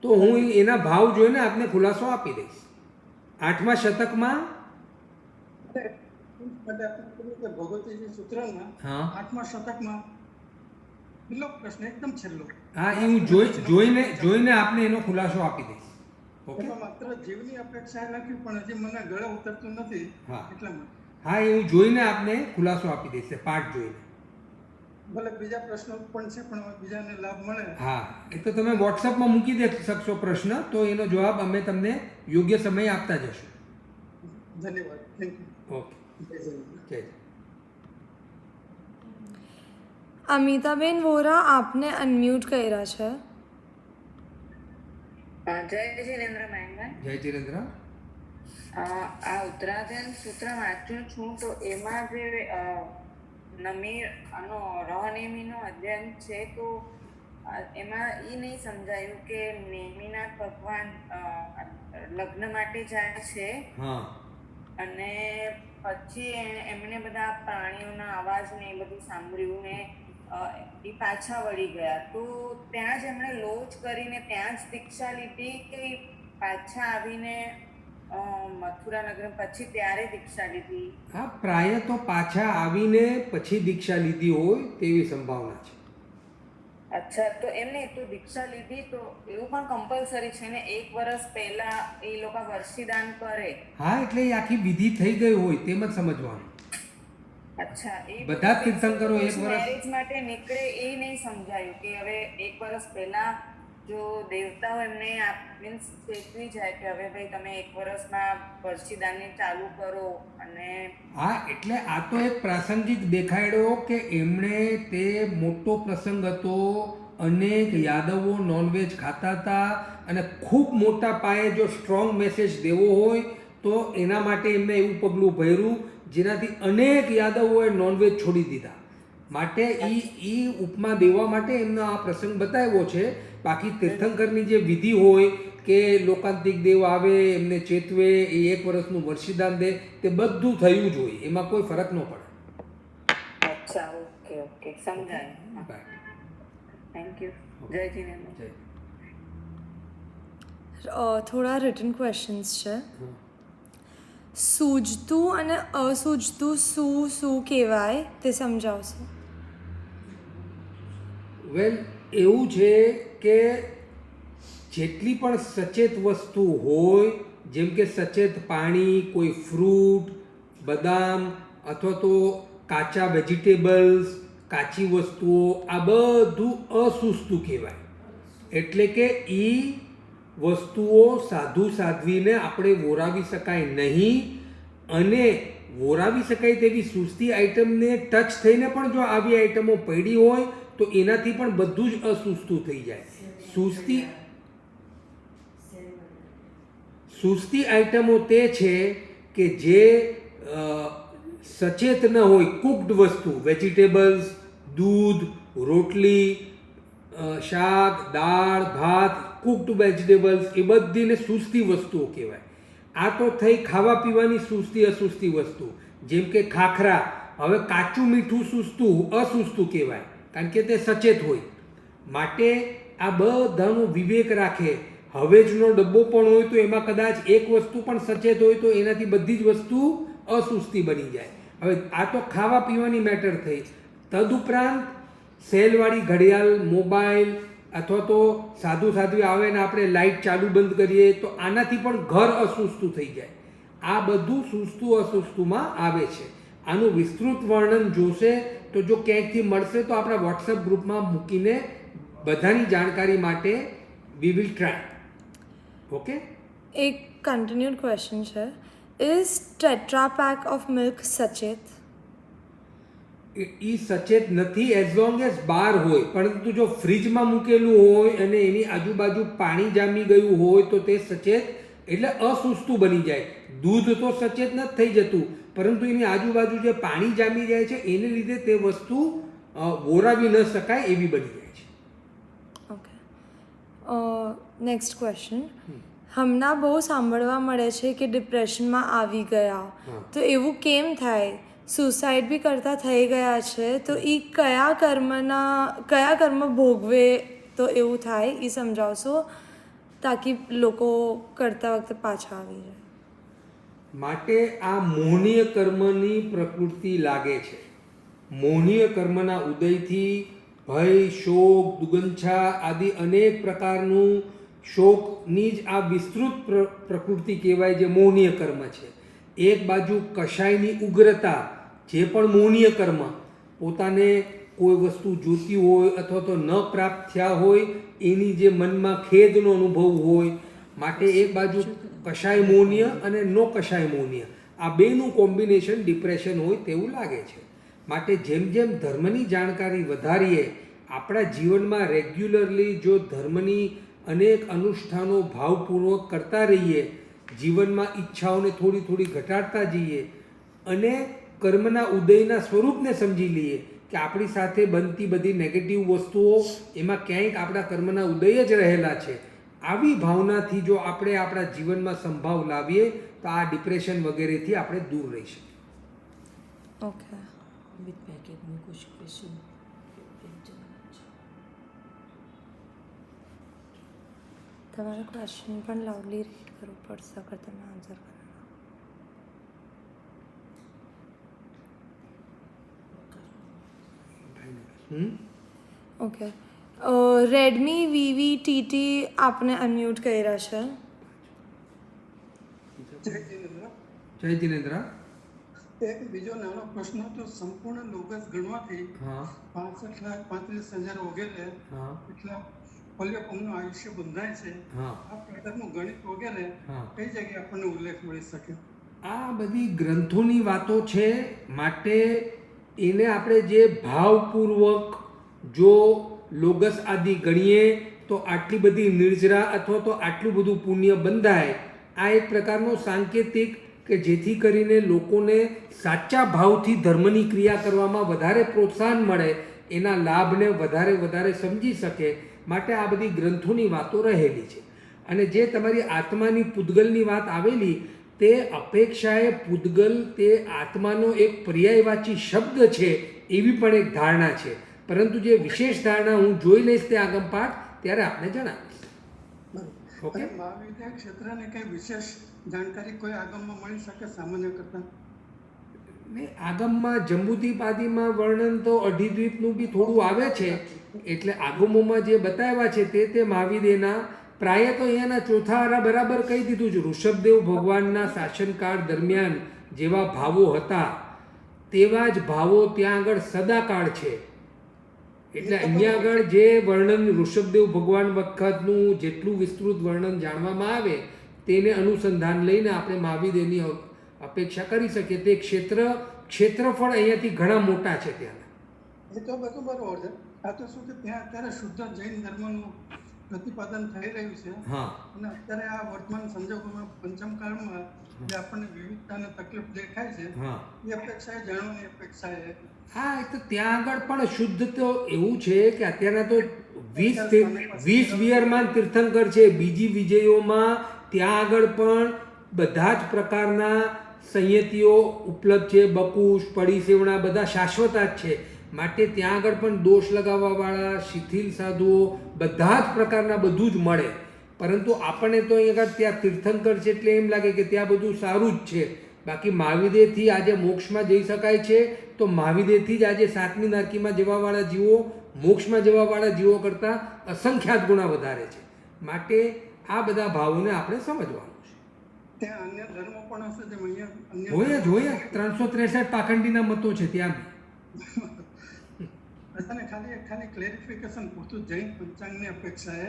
Speaker 1: તો હું એના ભાવ જોઈને આપને ખુલાસો આપી દઈશ. 8મા શતકમાં
Speaker 4: ભગવતીજી સૂત્રના
Speaker 1: હા
Speaker 4: 8મા શતકમાં છેલ્લો પ્રશ્ન એકદમ છેલ્લો.
Speaker 1: હા એ હું જોઈને આપને એનો ખુલાસો આપી દઈશ. ઓકે.
Speaker 4: એમાં માત્ર જીવની અપેક્ષા લખ્યું પણ હજી મને ગળે ઉતરતું નથી.
Speaker 1: હા.
Speaker 4: એટલા માટે
Speaker 1: હા એ હું જોઈને આપને ખુલાસો આપી દઈશ, પાઠ જોઈને.
Speaker 4: ભલે બીજા પ્રશ્નો પણ છે પણ બીજાને લાભ મળે.
Speaker 1: હા એ તો તમે વોટ્સઅપમાં મૂકી દે શકશો પ્રશ્ન, તો એનો જવાબ અમે તમને યોગ્ય સમયે આપતા જશું.
Speaker 4: ધન્યવાદ. Thank you.
Speaker 1: ઓકે.
Speaker 4: જય જય.
Speaker 1: જય.
Speaker 2: અમિતાબેન વોરા, આપને અનમ્યુટ કર્યા છે.
Speaker 3: જય જીનેન્દ્ર મહેંગન.
Speaker 1: જય ચિરેન્દ્ર.
Speaker 3: આ ઉત્તરાધ્યાન સૂત્ર વાંચ્યું છું તો એમાં જે નમીર રહનેમીનો અધ્યયન છે તો એમાં એ નહીં સમજાયું કે નેમિનાથ ભગવાન લગ્ન માટે જાય છે
Speaker 1: હા
Speaker 3: અને પછી એમણે બધા પ્રાણીઓના અવાજ ને એ બધું સાંભળ્યું ને એ પાછા વળી ગયા. તો ત્યાં જ એમણે લોજ કરીને ત્યાં જ દીક્ષા લીધી કે પાછા આવીને મથુરા નગર પછી ત્યારે દીક્ષા લીધી?
Speaker 1: હા, પ્રાય તો પાછા આવીને પછી દીક્ષા લીધી હોય તેવી સંભાવના છે.
Speaker 3: અચ્છા, તો એમને તો દીક્ષા લીધી તો એવું પણ કમ્પલસરી છે ને 1 વર્ષ પહેલા એ લોકો વર્ષીદાન કરે?
Speaker 1: હા, એટલે એ આખી વિધિ થઈ ગઈ હોય તેમ જ સમજવાનું.
Speaker 3: અચ્છા, એ
Speaker 1: બધા તીર્થંકરો 1 વર્ષ
Speaker 3: મેરેજ માટે નીકળે એ નહીં સમજાયું કે હવે 1 વર્ષ પહેલા જો દેવતાઓ એમને મીન્સ ચેતવી જાય કે હવે ભાઈ તમે 1 વર્ષમાં વર્ષીદાનને ચાલુ કરો અને
Speaker 1: હા, એટલે આ તો એક પ્રાસંગિક દેખાડ્યો કે એમણે તે મોટો પ્રસંગ હતો, અનેક યાદવો નોનવેજ ખાતા હતા અને ખૂબ મોટા પાયે જો સ્ટ્રોંગ મેસેજ દેવો હોય તો એના માટે એમને એવું પગલું ભર્યું જેનાથી અનેક યાદવોએ નોનવેજ છોડી દીધા. માટે એ ઉપમા દેવા માટે એમનો આ પ્રસંગ બતાવ્યો છે. બાકી તીર્થંકરની જે વિધિ હોય કે લોકાંતિક દેવ આવે એમને ચેતવે, એ 1 વર્ષનું વર્ષીદાન દે, તે બધું થયું જ હોય, એમાં કોઈ ફરક ન પડે.
Speaker 3: અચ્છા, ઓકે સમજાય. Thank you. જય જીનેન્દ્ર.
Speaker 2: થોડા રિટન ક્વેશ્ચન્સ છે. સૂઝતું અને અસૂઝતું શું કહેવાય તે સમજાવશો?
Speaker 1: વેલ, એવું છે કે જેટલી પણ સચેત વસ્તુ હોય, જેમ કે સચેત પાણી, કોઈ ફ્રૂટ, બદામ અથવા તો કાચા વેજીટેબલ્સ, કાચી વસ્તુઓ, આ બધું અસૂઝતું કહેવાય. એટલે કે એ વસ્તુઓ સાધુ સાધ્વીને આપણે વોરાવી શકાય નહીં, અને વોરાવી શકાય તેવી સૂઝતી આઈટમને ટચ થઈને પણ જો આવી આઈટમો પડી હોય તો એનાથી પણ બધું જ અસૂઝતું થઈ જાય. સૂઝતી આઈટમો તે છે કે જે સચેત ન હોય, કુકડ વસ્તુ, વેજીટેબલ્સ, દૂધ, રોટલી, શાક, દાળ, ભાત, કુકડ વેજીટેબલ્સ, એ બધીને સૂઝતી વસ્તુઓ કહેવાય. આ તો થઈ ખાવા પીવાની સૂઝતી અસૂઝતી વસ્તુ, જેમ કે ખાખરા. હવે કાચું મીઠું અસૂઝતું કહેવાય કારણ કે તે સચેત હોય. માટે આ બધાનો વિવેક રાખે. હવેજનો ડબ્બો પણ હોય તો એમાં કદાચ એક વસ્તુ પણ સચેત હોય તો એનાથી બધી જ વસ્તુ અસૂઝતી બની જાય. હવે આ તો ખાવા પીવાની મેટર થઈ. તદુપરાંત સેલવાળી ઘડિયાળ, મોબાઈલ અથવા તો સાધુ સાધ્વી આવે ને આપણે લાઇટ ચાલુ બંધ કરીએ તો આનાથી પણ ઘર અસૂઝતું થઈ જાય. આ બધું સૂઝતું અસૂઝતુંમાં આવે છે. આનું વિસ્તૃત વર્ણન જોશે તો જો ક્યાંકથી મળશે તો આપણા વોટ્સએપ ગ્રુપમાં મૂકીને બધાની જાણકારી માટે વી વિલ ટ્રાય. ઓકે.
Speaker 2: એક કન્ટિન્યુડ ક્વેશ્ચન છે. Is tetra pack of milk સચેત?
Speaker 1: એ સચેત નથી એઝ લોંગ એઝ બહાર હોય, પરંતુ જો ફ્રીજમાં મૂકેલું હોય અને એની આજુબાજુ પાણી જામી ગયું હોય તો તે સચેત એટલે અસુસ્તું બની જાય. દૂધ તો સચેત નથી થઈ જતું, પરંતુ એની આજુબાજુ જે પાણી જામી જાય છે એને લીધે તે વસ્તુ બોરાવી ન શકાય એવી બની જાય છે.
Speaker 2: Okay, next question. હમણાં બહુ સાંભળવા મળે છે કે ડિપ્રેશનમાં આવી ગયા, તો એવું કેમ થાય? સુસાઇડ બી કરતા થઈ ગયા છે, તો એ કયા કર્મ ભોગવે તો એવું થાય એ સમજાવશો, તાકી લોકો કરતા વખતે પાછા આવી જાય?
Speaker 1: માટે આ મોહનીય કર્મની પ્રકૃતિ લાગે છે. મોહનીય કર્મના ઉદયથી ભય, શોક, દુગંછા આદિ અનેક પ્રકારનું શોકની જ આ વિસ્તૃત પ્રકૃતિ કહેવાય જે મોહનીય કર્મ છે. એક બાજુ કષાયની ઉગ્રતા, જે પણ મોહનીય કર્મ, પોતાને કોઈ વસ્તુ જોતી હોય અથવા તો ન પ્રાપ્ત થયા હોય એની જે મનમાં ખેદનો અનુભવ હોય, માટે એક બાજુ કષાય મોહનીય અને નો કષાય મોહનીય આ બેનું કોમ્બિનેશન ડિપ્રેશન હોય તેવું લાગે છે. માટે જેમ જેમ ધર્મની જાણકારી વધારીએ, આપણા જીવનમાં રેગ્યુલરલી જો ધર્મની અનેક અનુષ્ઠાનો ભાવપૂર્વક કરતા રહીએ, જીવનમાં ઈચ્છાઓને થોડી થોડી ઘટાડતા જઈએ અને કર્મના ઉદયના સ્વરૂપને સમજી લઈએ કે આપણી સાથે બનતી બધી નેગેટિવ વસ્તુઓ એમાં ક્યાંક આપણા કર્મના ઉદય જ રહેલા છે, આવી ભાવનાથી જો આપણે આપણા જીવનમાં સંભાવ લાવીએ તો આ ડિપ્રેશન વગેરેથી આપણે દૂર રહી શકીએ.
Speaker 2: ઓકે,
Speaker 5: विथ पैकेट में कुछ क्वेश्चन
Speaker 2: તમારો ક્વેશ્ચન પણ લાઉડલી રીડ કરવો પડશે અગર તમે આન્સર કરો. ઓકે, રેડમી VV-TT આપને અનમ્યુટ કર્યા છે.
Speaker 1: જય જિનેન્દ્ર.
Speaker 4: એક બીજો નાનો પ્રશ્ન તો સંપૂર્ણ લોગસ ગણવાથી 65,35,000 વગેરે એટલા પલ્યપમનું આયુષ્ય બંધાય છે. આ પ્રકારનું ગણિત વગેરે કઈ જગ્યાએ આપણને ઉલ્લેખ મળી શકે?
Speaker 1: આ બધી ગ્રંથોની વાતો છે, માટે એને આપણે જે ભાવપૂર્વક જો લોગસ આદિ ગણીએ તો આટલી બધી નિર્જરા અથવા તો આટલું બધું પુણ્ય બંધાય. આ એક પ્રકારનો સાંકેતિક કે જેથી કરીને લોકોને સાચા ભાવથી ધર્મની ક્રિયા કરવામાં વધારે પ્રોત્સાહન મળે, એના લાભને વધારે સમજી શકે, માટે આ બધી ગ્રંથોની વાતો રહેલી છે. અને જે તમારી આત્માની પૂદગલની વાત આવેલી, તે અપેક્ષાએ પૂદગલ તે આત્માનો એક પર્યાયવાચી શબ્દ છે એવી પણ એક ધારણા છે, પરંતુ જે વિશેષ ધારણા હું જોઈ લઈશ તે આગમપાઠ ત્યારે આપને જણાવીશ.
Speaker 4: ઓકે, મહાવિદ્યા ક્ષેત્રને કઈ વિશેષ જાણકારી કોઈ આગમમાં મળી શકે સામાન્ય કરતા?
Speaker 1: ને આગમમાં જંબુદ્વીપ આદિમાં વર્ણન તો અઢીદ્વીપનું બી થોડું આવે છે, એટલે આગમોમાં જે બતાવ્યા છે તે મહાવિદેના પ્રાય તો અહીંયાના ચોથા આરા બરાબર કહી દીધું છે. ઋષભદેવ ભગવાનના શાસનકાળ દરમિયાન જેવા ભાવો હતા તેવા જ ભાવો ત્યાં આગળ સદાકાળ છે. એટલે અહીંયા આગળ જે વર્ણન ક્ષુદ્રદેવ ભગવાન વખતનું જેટલું વિસ્તૃત વર્ણન જાણવામાં આવે તેને અનુસંધાન લઈને આપણે મહાવીદેવની અપેક્ષા કરી શકીએ. તે ક્ષેત્રફળ અહીંયાથી ઘણા મોટા છે ત્યાંના.
Speaker 4: એ તો બધું બરોબર છે. આ તો શું કે ત્યાં અત્યારે શુદ્ધ જૈન ધર્મનું પ્રતિપાદન થઈ રહ્યું છે. અને અત્યારે આ વર્તમાન સંજોગોમાં પંચમકાળમાં જે આપણને વિવિધતાને તકલીફ દેખાય છે એ અપેક્ષાએ જાણવાની અપેક્ષાએ
Speaker 1: તો ત્યાં આગળ પણ શુદ્ધ તો એવું છે કે અત્યારના તો 20 વિયરમાન તીર્થંકર છે. બીજી વિજયોમાં ત્યાં આગળ પણ બધા જ પ્રકારના સંયતિઓ ઉપલબ્ધ છે. બકુશ, પડીસેવણા બધા શાશ્વતા જ છે. માટે ત્યાં આગળ પણ દોષ લગાવવાવાળા શિથિલ સાધુઓ બધા જ પ્રકારના બધું જ મળે. પરંતુ આપણને તો અહીં આગળ ત્યાં તીર્થંકર છે એટલે એમ લાગે કે ત્યાં બધું સારું જ છે. બાકી મહાવીદેથી આજે મોક્ષમાં જઈ શકાય છે, તો મહાવીદેથી જ આજે સાતમી નારકીમાં જવાવાળા જીવો મોક્ષમાં જવાવાળા જીવો કરતાં અસંખ્યાત ગુણા વધારે છે. માટે આ બધા ભાવોને આપણે સમજવાનું છે.
Speaker 4: ત્યાં અન્ય ધર્મો પણ હશે જેમ અહીંયા
Speaker 1: હોય 363 પાખંડીના મતો છે ત્યાં
Speaker 4: બી. ખાલી ક્લેરિફિકેશન પૂરતું જૈન પંચાંગની અપેક્ષાએ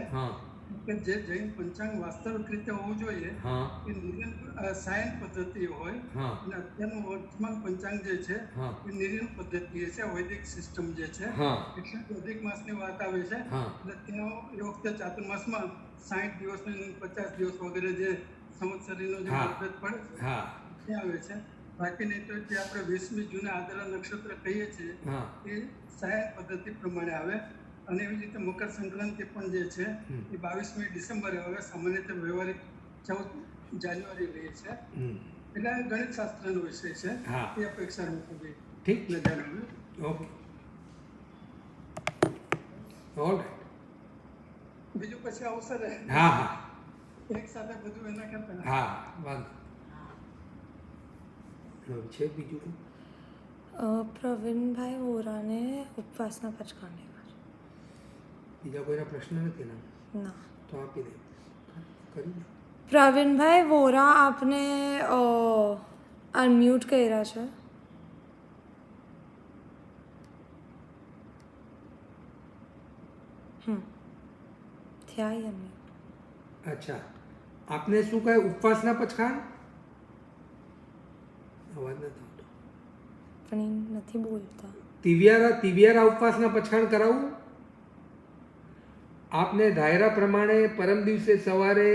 Speaker 4: કે જે જૈન પંચાંગ વાસ્તવિક રીતે હોવું જોઈએ
Speaker 1: હા
Speaker 4: એ નિર્યન સાયન પદ્ધતિ હોય
Speaker 1: હા
Speaker 4: અને અત્યારનું વર્તમાન પંચાંગ જે છે
Speaker 1: હા
Speaker 4: એ નિર્યન પદ્ધતિ છે, વૈદિક સિસ્ટમ જે છે.
Speaker 1: હા
Speaker 4: એટલે અધિક માસની વાત આવે છે
Speaker 1: હા
Speaker 4: એટલે ત્યાં એ વખતે ચાતુર્માસમાં 60 દિવસ ને 50 દિવસ વગેરે જે સંવત્સરીનો જે
Speaker 1: હા.
Speaker 4: મતભેદ પડે છે
Speaker 1: હા
Speaker 4: ત્યાં આવે છે. બાકી નહીં તો જે આપણે 20મી જૂને આદરા નક્ષત્ર કહીએ છીએ
Speaker 1: હા
Speaker 4: એ સાયન પદ્ધતિ પ્રમાણે આવે. અને એવી જ રીતે મકર સંક્રાંતિ પણ જે છે એ 22મી ડિસેમ્બરે આવે. સામાન્ય રીતે વ્યવહારિક 14 જાન્યુઆરી રહે છે.
Speaker 1: હમ.
Speaker 4: એટલે આ ગણિત શાસ્ત્રનો વિષય છે.
Speaker 1: હા.
Speaker 4: એ અપેક્ષા મૂકવી
Speaker 1: ઠીક
Speaker 4: ને
Speaker 1: છે.
Speaker 4: જણાવ્યું.
Speaker 1: Okay all right.
Speaker 4: બીજું પછી આવશે ને
Speaker 1: હા હા
Speaker 4: એક સાથે બધું એના કરતા
Speaker 1: હા વાંધો હવે છે બીજું કંઈ?
Speaker 2: પ્રવીણભાઈ વોરાને ઉપવાસના પચકાંડ
Speaker 1: બીજા કોઈના પ્રશ્ન નથી ને?
Speaker 2: ના.
Speaker 1: તો આપી દે કરી દે.
Speaker 2: પ્રવીણભાઈ વોરા આપને અનમ્યુટ કર્યા છે. થયા અનમ્યુટ.
Speaker 1: અચ્છા આપને શું કહે ઉપવાસના પચખાણ? અવાજ નથી આવતો.
Speaker 2: પણ એ નથી બોલતા.
Speaker 1: તિવિયારા ઉપવાસના પચખાણ કરાવું? આપને ધાયરા પ્રમાણે પરમ દિવસે સવારે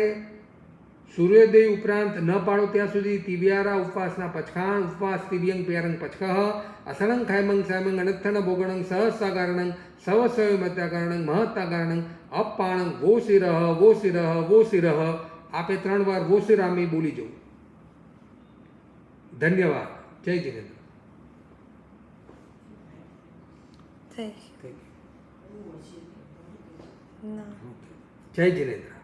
Speaker 1: સૂર્યોદય ઉપરાંત ન પાડો ત્યાં સુધી તિવિયારા ઉપવાસના પચખાણ ઉપવાસ તિવ્યંગ પ્યારંગ પચકઃ અસણંગ ખાયમંગ સાયમંગ અનથન ભોગણંગ સહસ્સાકારણંગ સવસવમત્યાકારણંગ મહત્તાકારણંગ અપાણંગ વો શિરઃ વો શિરઃ વો શિરઃ. આપે 3 વાર વો શિરામી બોલી જવું. ધન્યવાદ. જય જિનેન્દ્ર.
Speaker 2: થઈ ના.
Speaker 1: જય જિનેન્દ્ર.